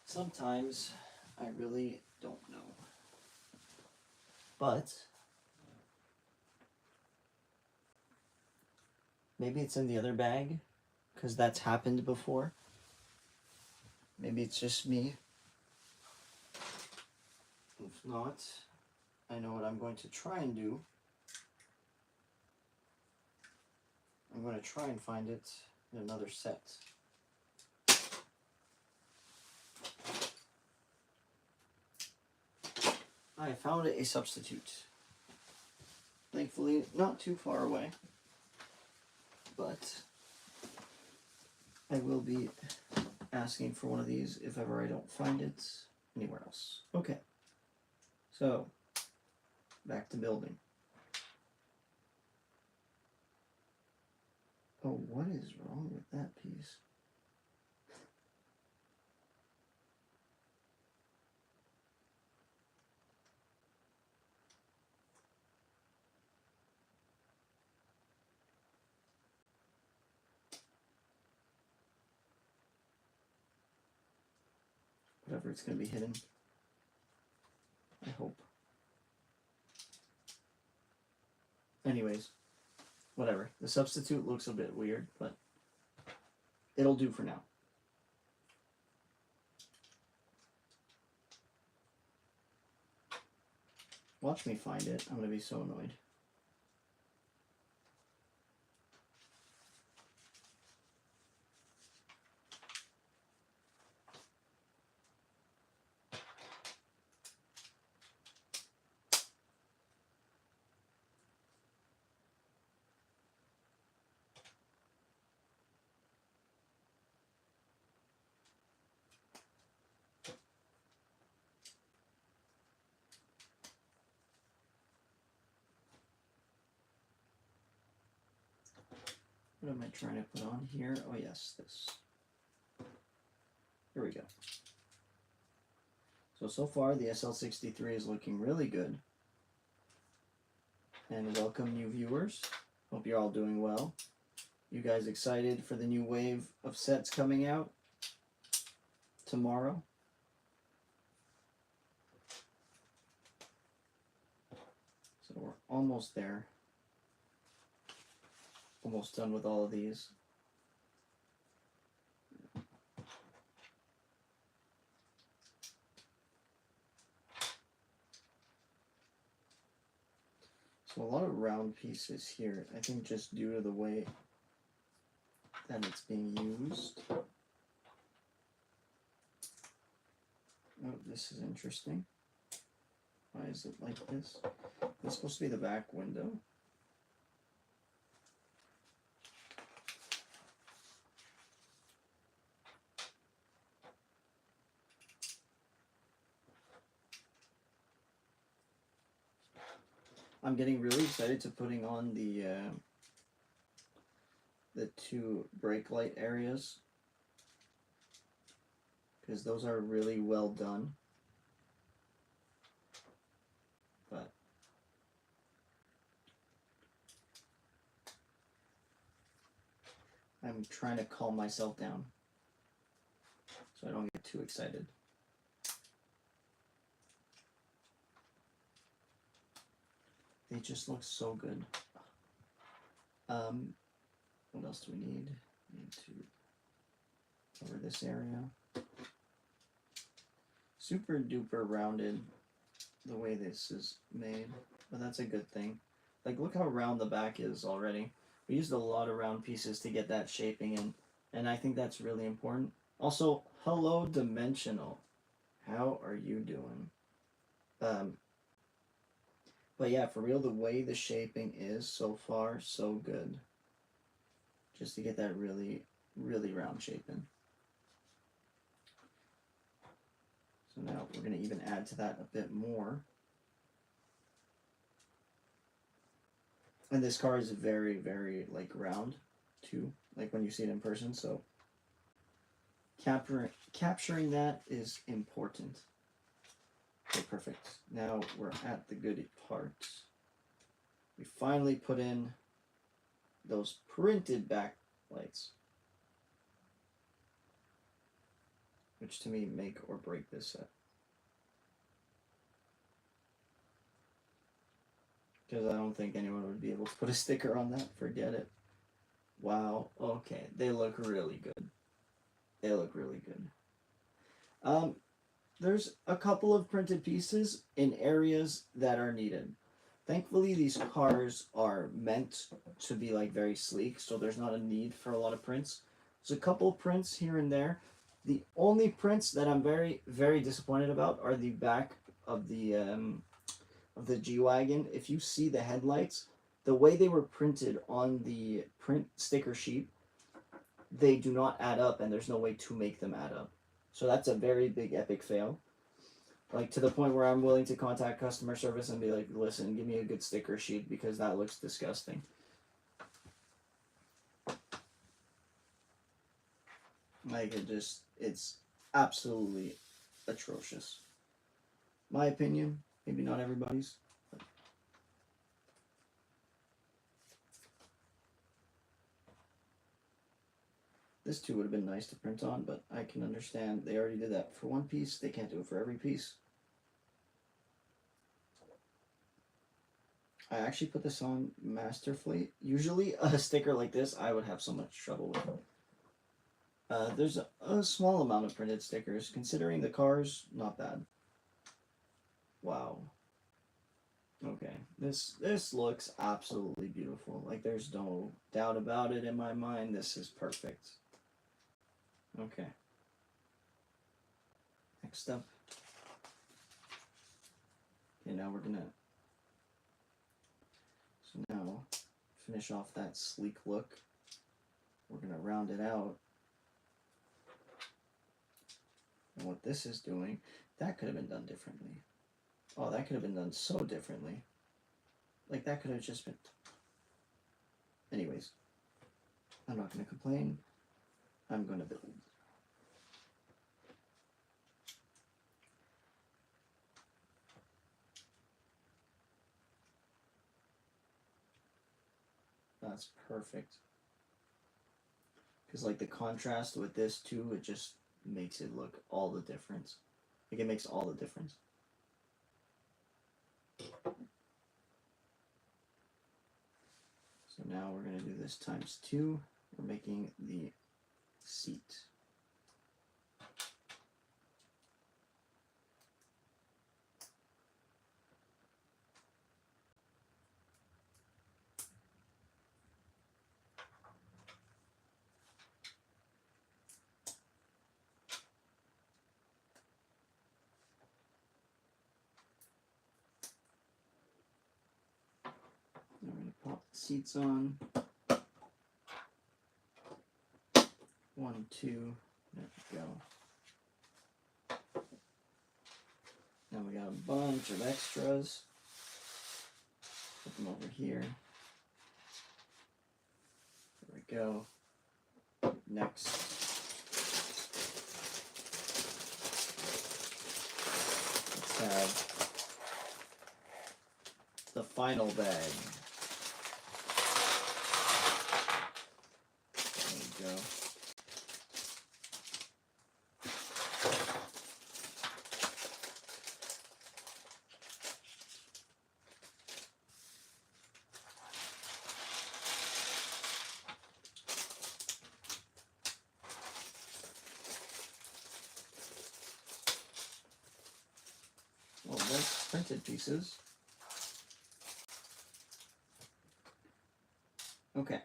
Sometimes I really don't know. But maybe it's in the other bag, because that's happened before. Maybe it's just me. If not, I know what I'm going to try and do. I'm going to try and find it in another set. I found a substitute. Thankfully, not too far away. But I will be asking for one of these if ever I don't find it anywhere else. Okay. So, back to building. Oh, what is wrong with that piece? Whatever, it's going to be hidden. I hope. Anyways, whatever. The substitute looks a bit weird, but it'll do for now. Watch me find it. I'm going to be so annoyed. What am I trying to put on here? Oh yes, this. Here we go. So far the SL63 is looking really good. And welcome new viewers. Hope you're all doing well. You guys excited for the new wave of sets coming out tomorrow? So we're almost there. Almost done with all of these. So a lot of round pieces here, I think just due to the way that it's being used. Oh, this is interesting. Why is it like this? It's supposed to be the back window. I'm getting really excited to putting on the two brake light areas, because those are really well done. But I'm trying to calm myself down so I don't get too excited. They just look so good. What else do we need? We need to cover this area. Super duper rounded the way this is made, but that's a good thing. Like, look how round the back is already. We used a lot of round pieces to get that shaping in, and I think that's really important. Also, hello Dimensional. How are you doing? But yeah, for real, the way the shaping is so far, so good. Just to get that really, really round shape in. So now we're going to even add to that a bit more. And this car is very, very like round too, like when you see it in person. So capturing that is important. Okay, perfect. Now we're at the good part. We finally put in those printed backlights, which to me make or break this set. Because I don't think anyone would be able to put a sticker on that. Forget it. Wow. Okay. They look really good. They look really good. There's a couple of printed pieces in areas that are needed. Thankfully, these cars are meant to be like very sleek, so there's not a need for a lot of prints. There's a couple prints here and there. The only prints that I'm very, very disappointed about are the back of the G-Wagon. If you see the headlights, the way they were printed on the print sticker sheet, they do not add up, and there's no way to make them add up. So that's a very big epic fail. Like, to the point where I'm willing to contact customer service and be like, listen, give me a good sticker sheet because that looks disgusting. Like, it's absolutely atrocious. My opinion, maybe not everybody's. But this too would have been nice to print on, but I can understand they already did that for one piece. They can't do it for every piece. I actually put this on masterfully. Usually a sticker like this I would have so much trouble with. There's a small amount of printed stickers. Considering the cars, not bad. Wow. Okay, this looks absolutely beautiful. Like, there's no doubt about it in my mind. This is perfect. Okay. Next up. Okay, now we're gonna... So now, finish off that sleek look. We're gonna round it out. And what this is doing, that could have been done differently. Oh, that could have been done so differently. Like, that could have just been... Anyways. I'm not going to complain. I'm going to build. That's perfect. Because like the contrast with this too, it just makes it look all the difference. Like it makes all the difference. So now we're going to do this times 2. We're making the seat. We're going to pop the seats on. 1, 2, there we go. Now we got a bunch of extras. Put them over here. There we go. Next. Let's have the final bag. There we go. Well, that's printed pieces. Okay.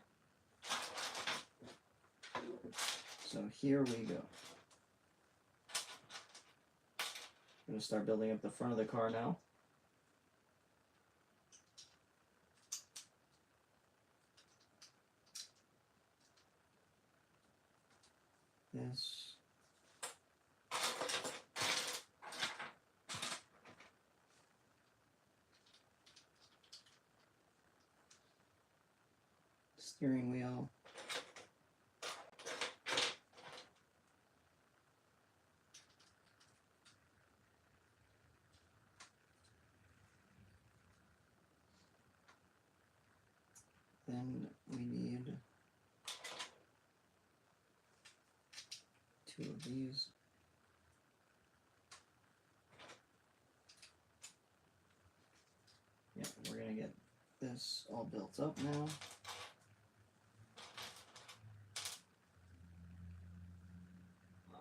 So here we go. I'm going to start building up the front of the car now. This. Steering wheel. Then we need 2 of these. Yeah, we're going to get this all built up now.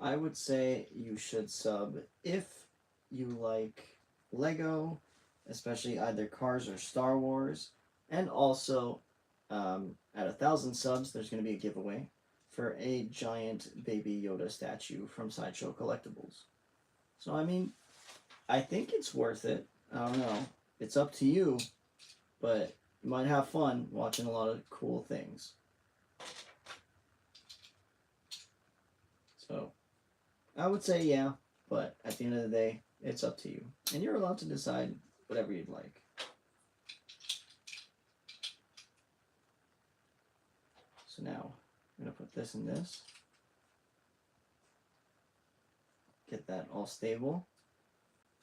I would say you should sub if you like Lego, especially either Cars or Star Wars, and also at 1,000 subs there's going to be a giveaway for a giant baby Yoda statue from Sideshow Collectibles. So I mean, I think it's worth it. I don't know. It's up to you, but you might have fun watching a lot of cool things. So I would say yeah, but at the end of the day, it's up to you. And you're allowed to decide whatever you'd like. So now, I'm going to put this in this. Get that all stable.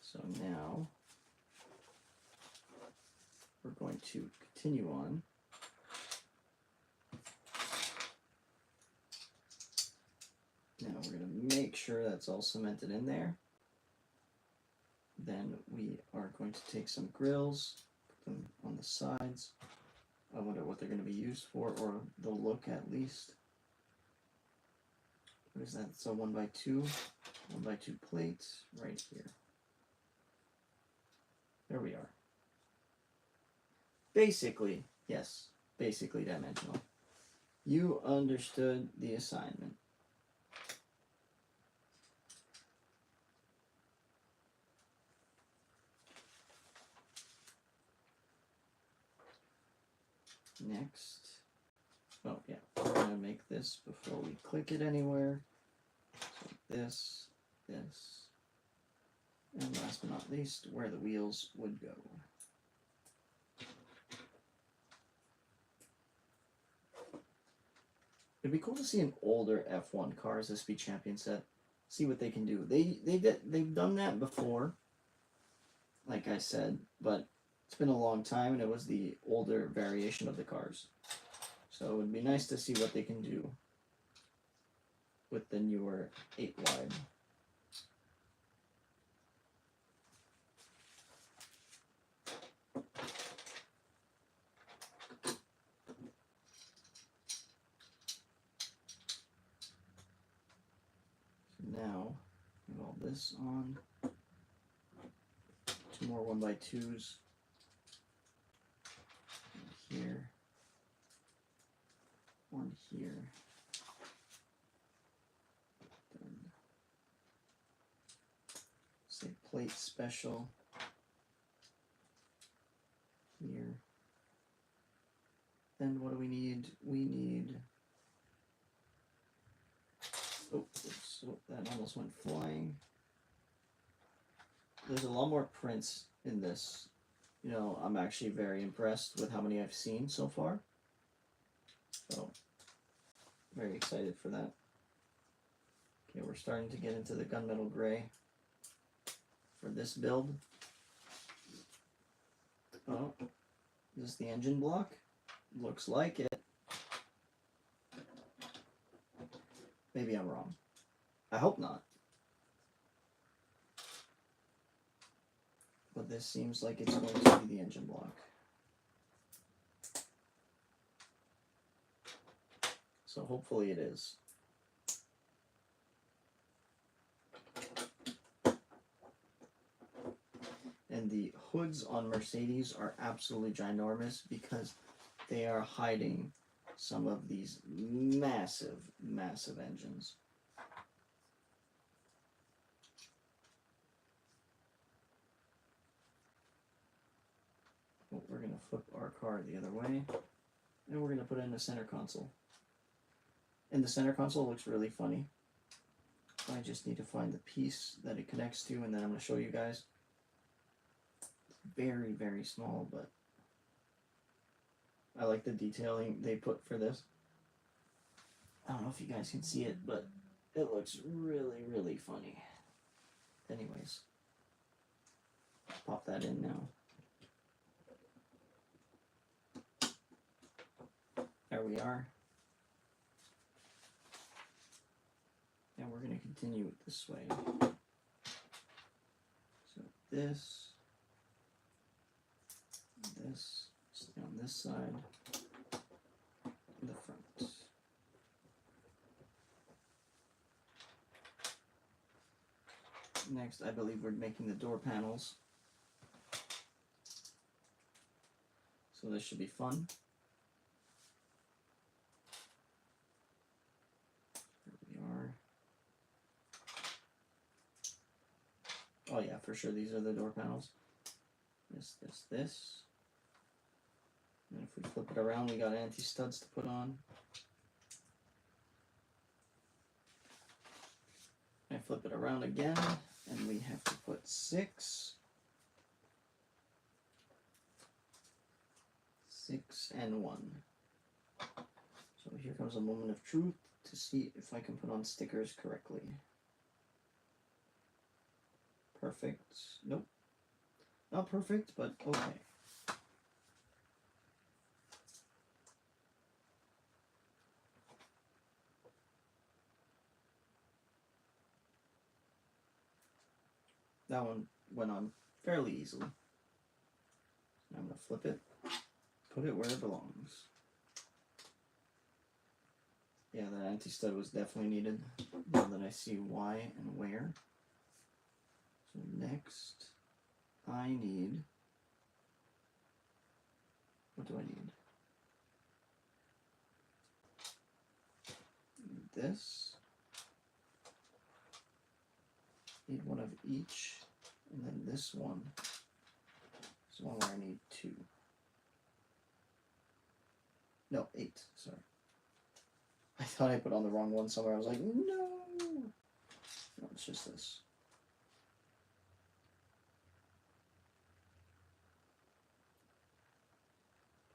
So now, we're going to continue on. Now we're going to make sure that's all cemented in there. Then we are going to take some grills, put them on the sides. I wonder what they're going to be used for, or the look at least. What is that? It's a 1x2 plates right here. There we are. Basically, yes, basically dimensional. You understood the assignment. Next, oh yeah, we're going to make this before we click it anywhere. So this, and last but not least, where the wheels would go. It'd be cool to see an older F1 car as a Speed Champion set. See what they can do. They've done that before, like I said, but it's been a long time, and it was the older variation of the cars. So it would be nice to see what they can do with the newer 8 wide. Now, put all this on. 2 more 1x2s. Here. 1 here. Then, say plate special. Here. Then what do we need? We need... Oh, that almost went flying. There's a lot more prints in this. You know, I'm actually very impressed with how many I've seen so far. So, very excited for that. Okay, we're starting to get into the gunmetal gray for this build. Oh, is this the engine block? Looks like it. Maybe I'm wrong. I hope not. But this seems like it's going to be the engine block. So hopefully it is. And the hoods on Mercedes are absolutely ginormous because they are hiding some of these massive, massive engines. Well, we're going to flip our car the other way, and we're going to put it in the center console. And the center console looks really funny. I just need to find the piece that it connects to, and then I'm going to show you guys. It's very, very small, but I like the detailing they put for this. I don't know if you guys can see it, but it looks really, really funny. Anyways, pop that in now. There we are. And we're going to continue it this way. So this, stay on this side, and the front. Next, I believe we're making the door panels. So this should be fun. Here we are. Oh yeah, for sure these are the door panels. This. And if we flip it around, we got anti-studs to put on. I flip it around again, and we have to put 6. 6 and 1. So here comes a moment of truth to see if I can put on stickers correctly. Perfect. Nope. Not perfect, but okay. That one went on fairly easily. I'm going to flip it, put it where it belongs. Yeah, that anti-stud was definitely needed, now that I see why and where. So next, I need, what do I need? I need this. Need one of each, and then this one is one where I need 2. No, 8, sorry. I thought I put on the wrong one somewhere. I was like, no! No, it's just this.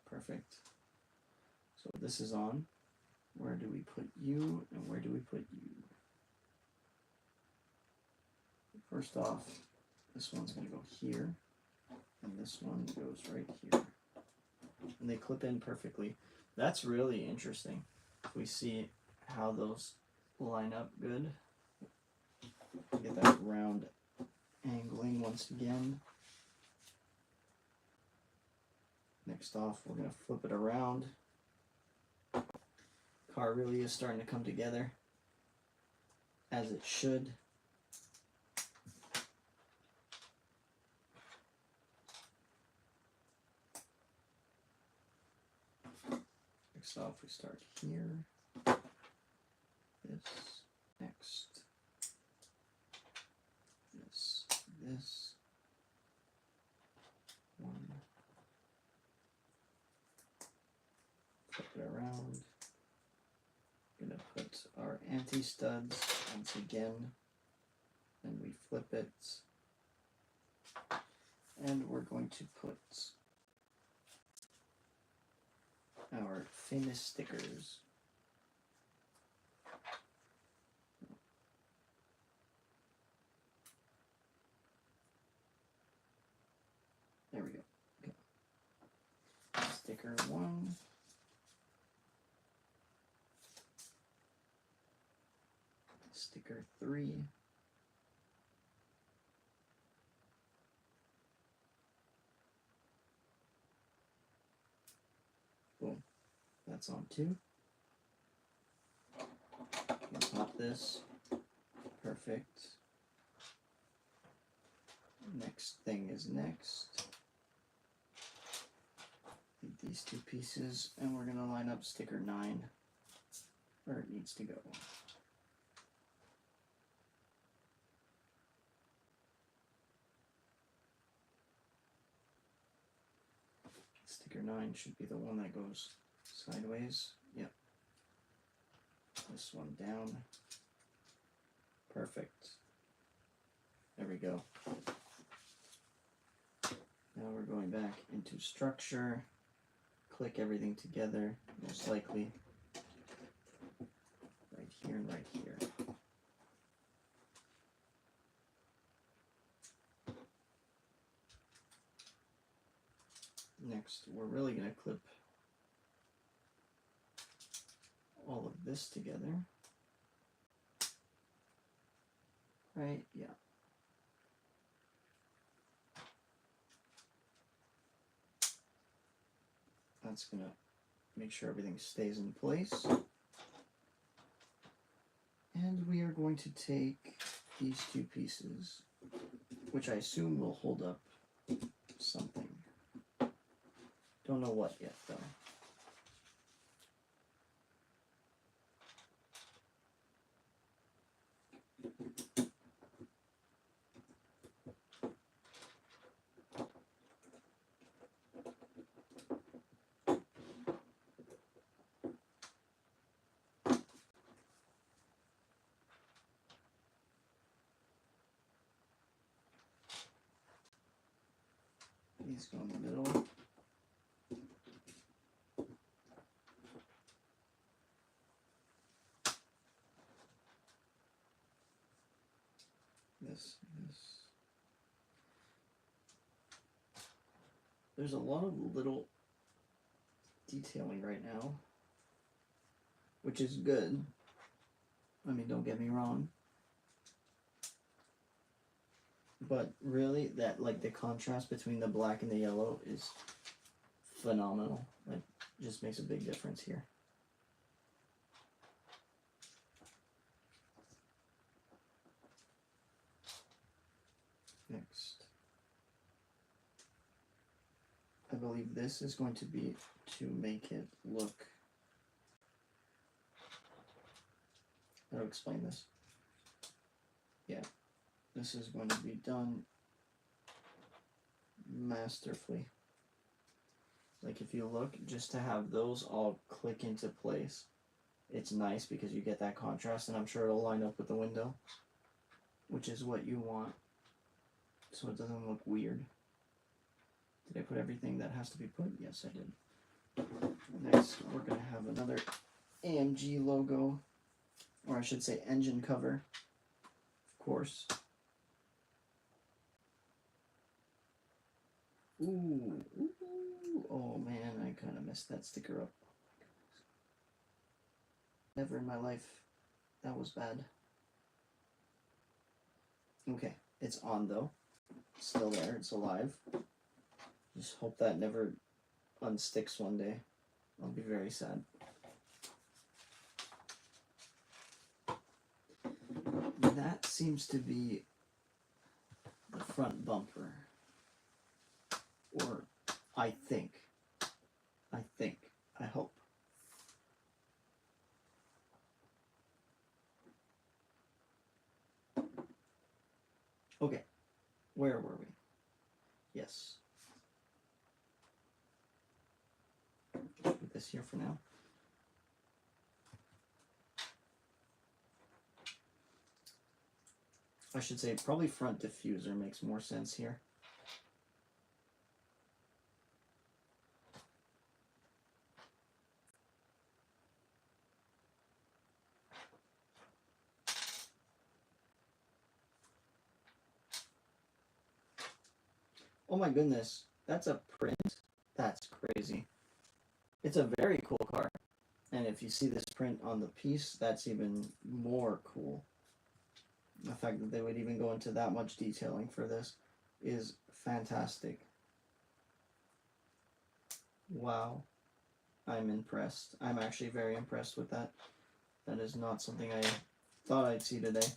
Perfect. So this is on. Where do we put you and where do we put you? First off, this one's going to go here, and this one goes right here. And they clip in perfectly. That's really interesting. We see how those line up good. Get that round angling once again. Next off, we're going to flip it around. Car really is starting to come together, as it should. Next off, we start here. This, next. This. One. Flip it around. Gonna put our anti-studs once again. And we flip it. And we're going to put our famous stickers. There we go. Okay. Sticker 1. Sticker 3. Boom. That's on 2. Let's pop this. Perfect. Next thing is next. Take these 2 pieces and we're going to line up sticker 9 where it needs to go. Sticker 9 should be the one that goes sideways. Yep. This one down. Perfect. There we go. Now we're going back into structure. Click everything together, most likely. Right here and right here. Next, we're really going to clip all of this together. Right? Yeah. That's going to make sure everything stays in place. And we are going to take these 2 pieces, which I assume will hold up something. Don't know what yet, though. These go in the middle. This. There's a lot of little detailing right now, which is good. I mean, don't get me wrong. But really, that, like, the contrast between the black and the yellow is phenomenal. Like, just makes a big difference here. Next. I believe this is going to be to make it look... How to explain this? Yeah. This is going to be done masterfully. Like, if you look, just to have those all click into place, it's nice because you get that contrast, and I'm sure it'll line up with the window, which is what you want, so it doesn't look weird. Did I put everything that has to be put? Yes, I did. Next, we're going to have another AMG logo, or I should say engine cover, of course. Ooh, ooh, oh man, I kind of messed that sticker up. Never in my life. That was bad. Okay, it's on though. It's still there, it's alive. Just hope that never unsticks one day. I'll be very sad. That seems to be the front bumper. Or I hope. Okay, where were we? Yes. Put this here for now. I should say probably front diffuser makes more sense here. Oh my goodness, that's a print? That's crazy. It's a very cool car. And if you see this print on the piece, that's even more cool. The fact that they would even go into that much detailing for this is fantastic. Wow. I'm impressed. I'm actually very impressed with that. That is not something I thought I'd see today.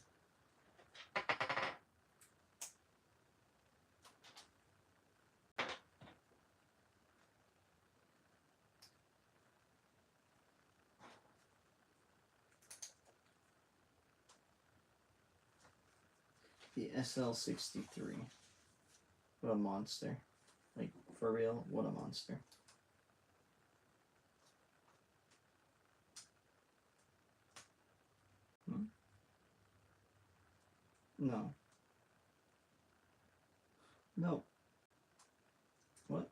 The SL63. What a monster. Like, for real, what a monster. No. No. What?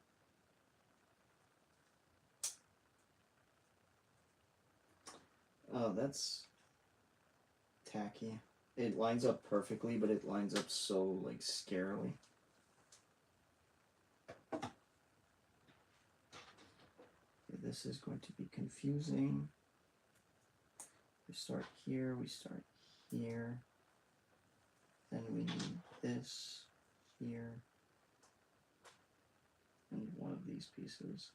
Oh, that's tacky. It lines up perfectly, but it lines up so, like, scarily. Okay, this is going to be confusing. We start here, we start here. Then we need this here. And one of these pieces.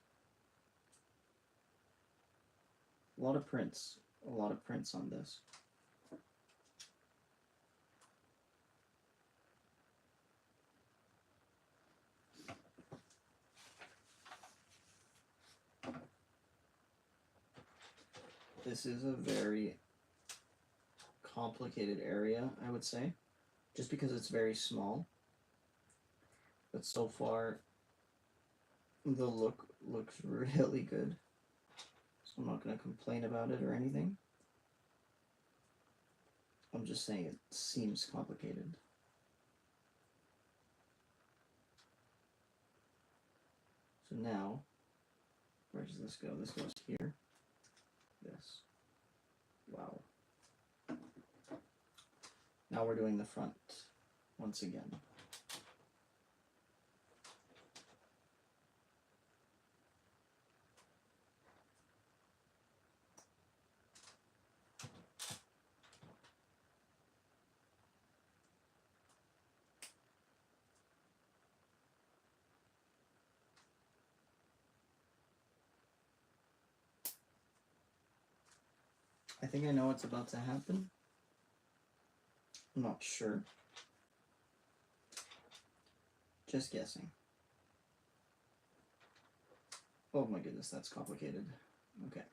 A lot of prints. A lot of prints on this. This is a very complicated area, I would say, just because it's very small. But so far, the look looks really good. So I'm not going to complain about it or anything. I'm just saying it seems complicated. So now, where does this go? This goes here. This. Wow. Now we're doing the front once again. I think I know what's about to happen. I'm not sure. Just guessing. Oh my goodness, that's complicated. Okay.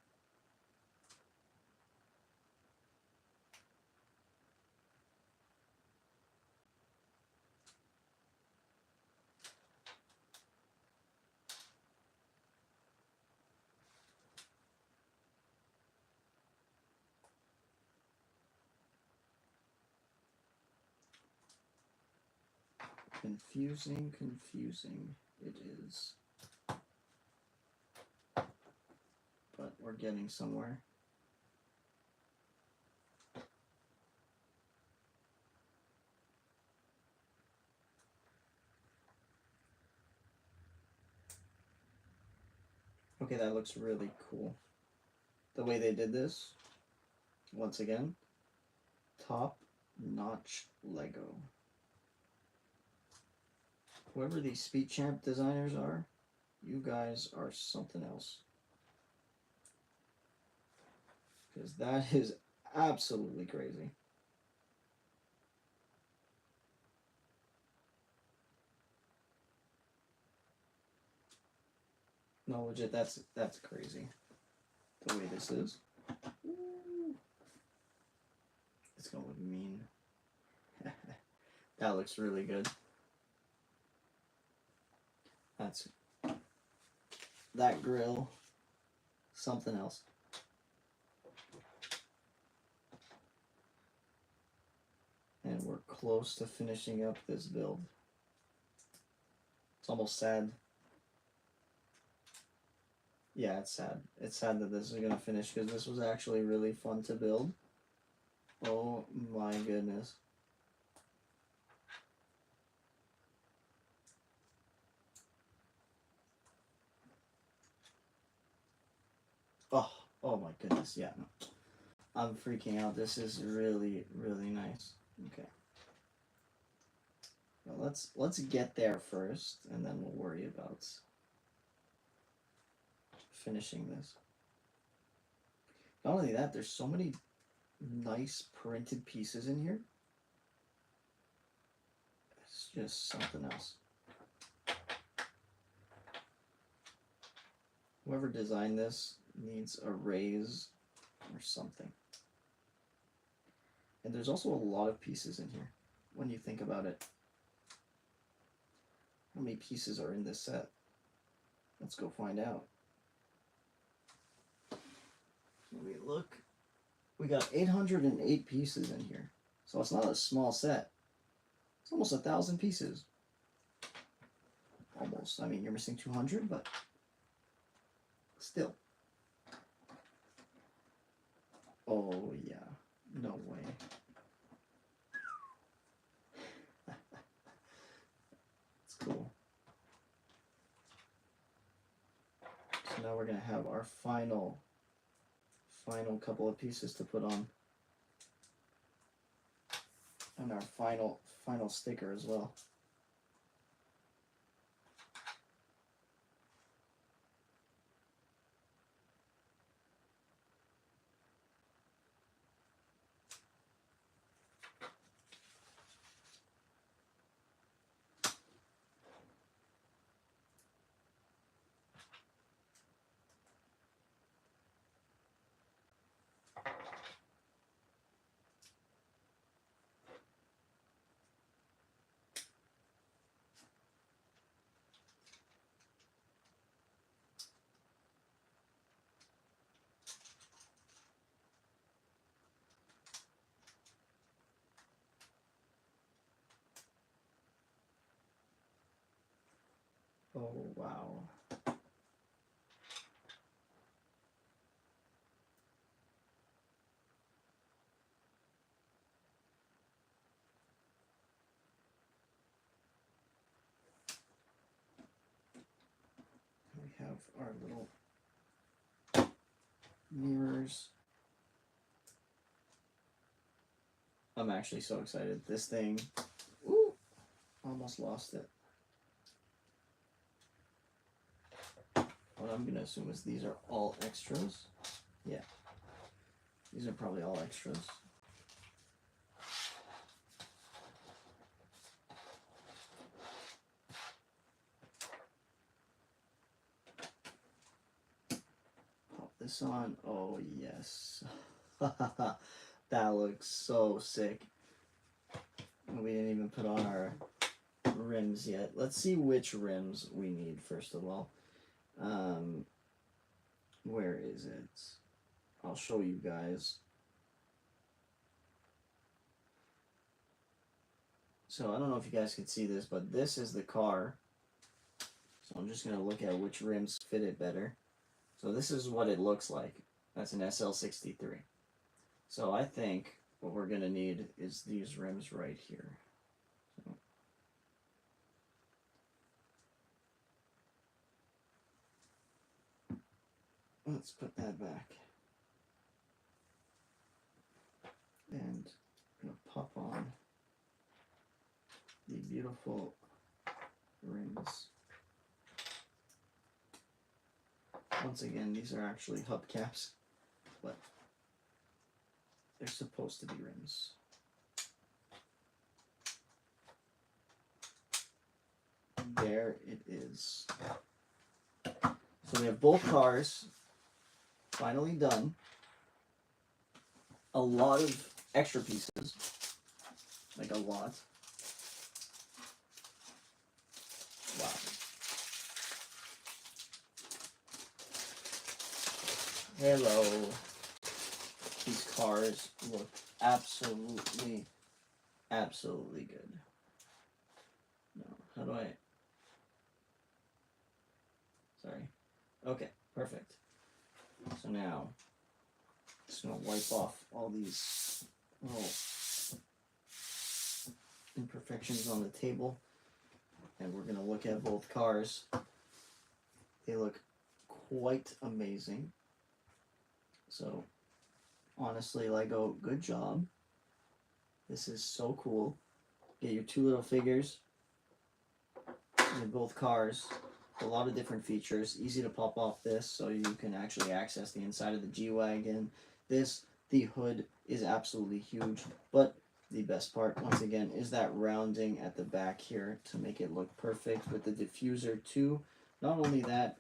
Confusing, confusing it is. But we're getting somewhere. Okay, that looks really cool. The way they did this, once again, top-notch Lego. Whoever these Speed Champ designers are, you guys are something else. Because that is absolutely crazy. No, legit, that's crazy. The way this is. It's gonna look mean. That looks really good. That's that grill. Something else. And we're close to finishing up this build. It's almost sad. Yeah, it's sad. It's sad that this is gonna finish because this was actually really fun to build. Oh my goodness. Oh my goodness, yeah. No. I'm freaking out. This is really, really nice. Okay. Well, let's get there first, and then we'll worry about finishing this. Not only that, there's so many nice printed pieces in here. It's just something else. Whoever designed this needs a raise or something. And there's also a lot of pieces in here when you think about it. How many pieces are in this set? Let's go find out. Let me look. We got 808 pieces in here. So it's not a small set. It's almost 1,000 pieces. Almost. I mean, you're missing 200, but still. Oh, yeah. No way. It's cool. So now we're going to have our final couple of pieces to put on. And our final sticker as well. Oh, wow. We have our little mirrors. I'm actually so excited. This thing, ooh, almost lost it. What I'm gonna assume is these are all extras. Yeah, these are probably all extras. Pop this on. Oh yes. That looks so sick. We didn't even put on our rims yet. Let's see which rims we need first of all. Where is it? I'll show you guys. So I don't know if you guys can see this, but this is the car. So I'm just going to look at which rims fit it better. So this is what it looks like. That's an SL63. So I think what we're going to need is these rims right here. So let's put that back. And I'm going to pop on the beautiful rims. Once again, these are actually hubcaps, but they're supposed to be rims. There it is. So we have both cars finally done. A lot of extra pieces, like a lot. Wow. Hello. These cars look absolutely good. No, how do I? Sorry. Okay, perfect. So now, just gonna wipe off all these little imperfections on the table, and we're gonna look at both cars. They look quite amazing. So, honestly, Lego, good job. This is so cool. Get your two little figures in both cars. A lot of different features. Easy to pop off this so you can actually access the inside of the G-Wagon. The hood is absolutely huge, but the best part, once again, is that rounding at the back here to make it look perfect with the diffuser too. Not only that,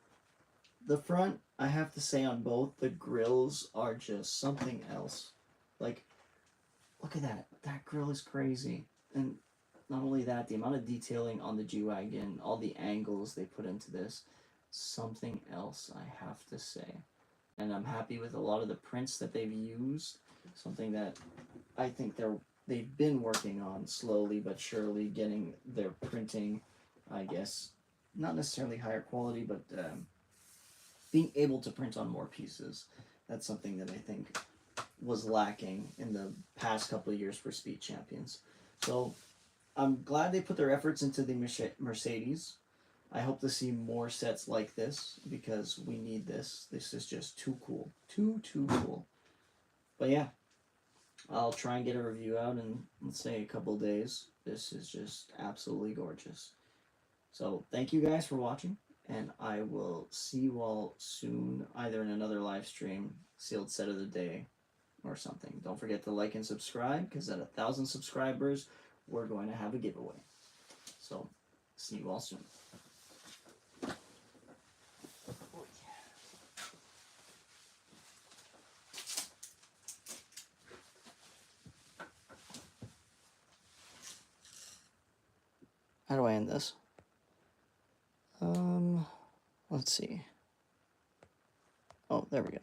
the front, I have to say on both, the grills are just something else. Like, look at that. That grill is crazy. And not only that, the amount of detailing on the G-Wagon, all the angles they put into this, something else, I have to say. And I'm happy with a lot of the prints that they've used. Something that I think they've been working on slowly but surely, getting their printing, I guess, not necessarily higher quality, but being able to print on more pieces. That's something that I think was lacking in the past couple of years for Speed Champions. So I'm glad they put their efforts into the Mercedes. I hope to see more sets like this because we need this. This is just too cool. Too cool. But yeah, I'll try and get a review out in, let's say, a couple days. This is just absolutely gorgeous. So thank you guys for watching, and I will see you all soon, either in another live stream, sealed set of the day, or something. Don't forget to like and subscribe, because at 1,000 subscribers, we're going to have a giveaway. So, see you all soon. How do I end this? Let's see. Oh, there we go.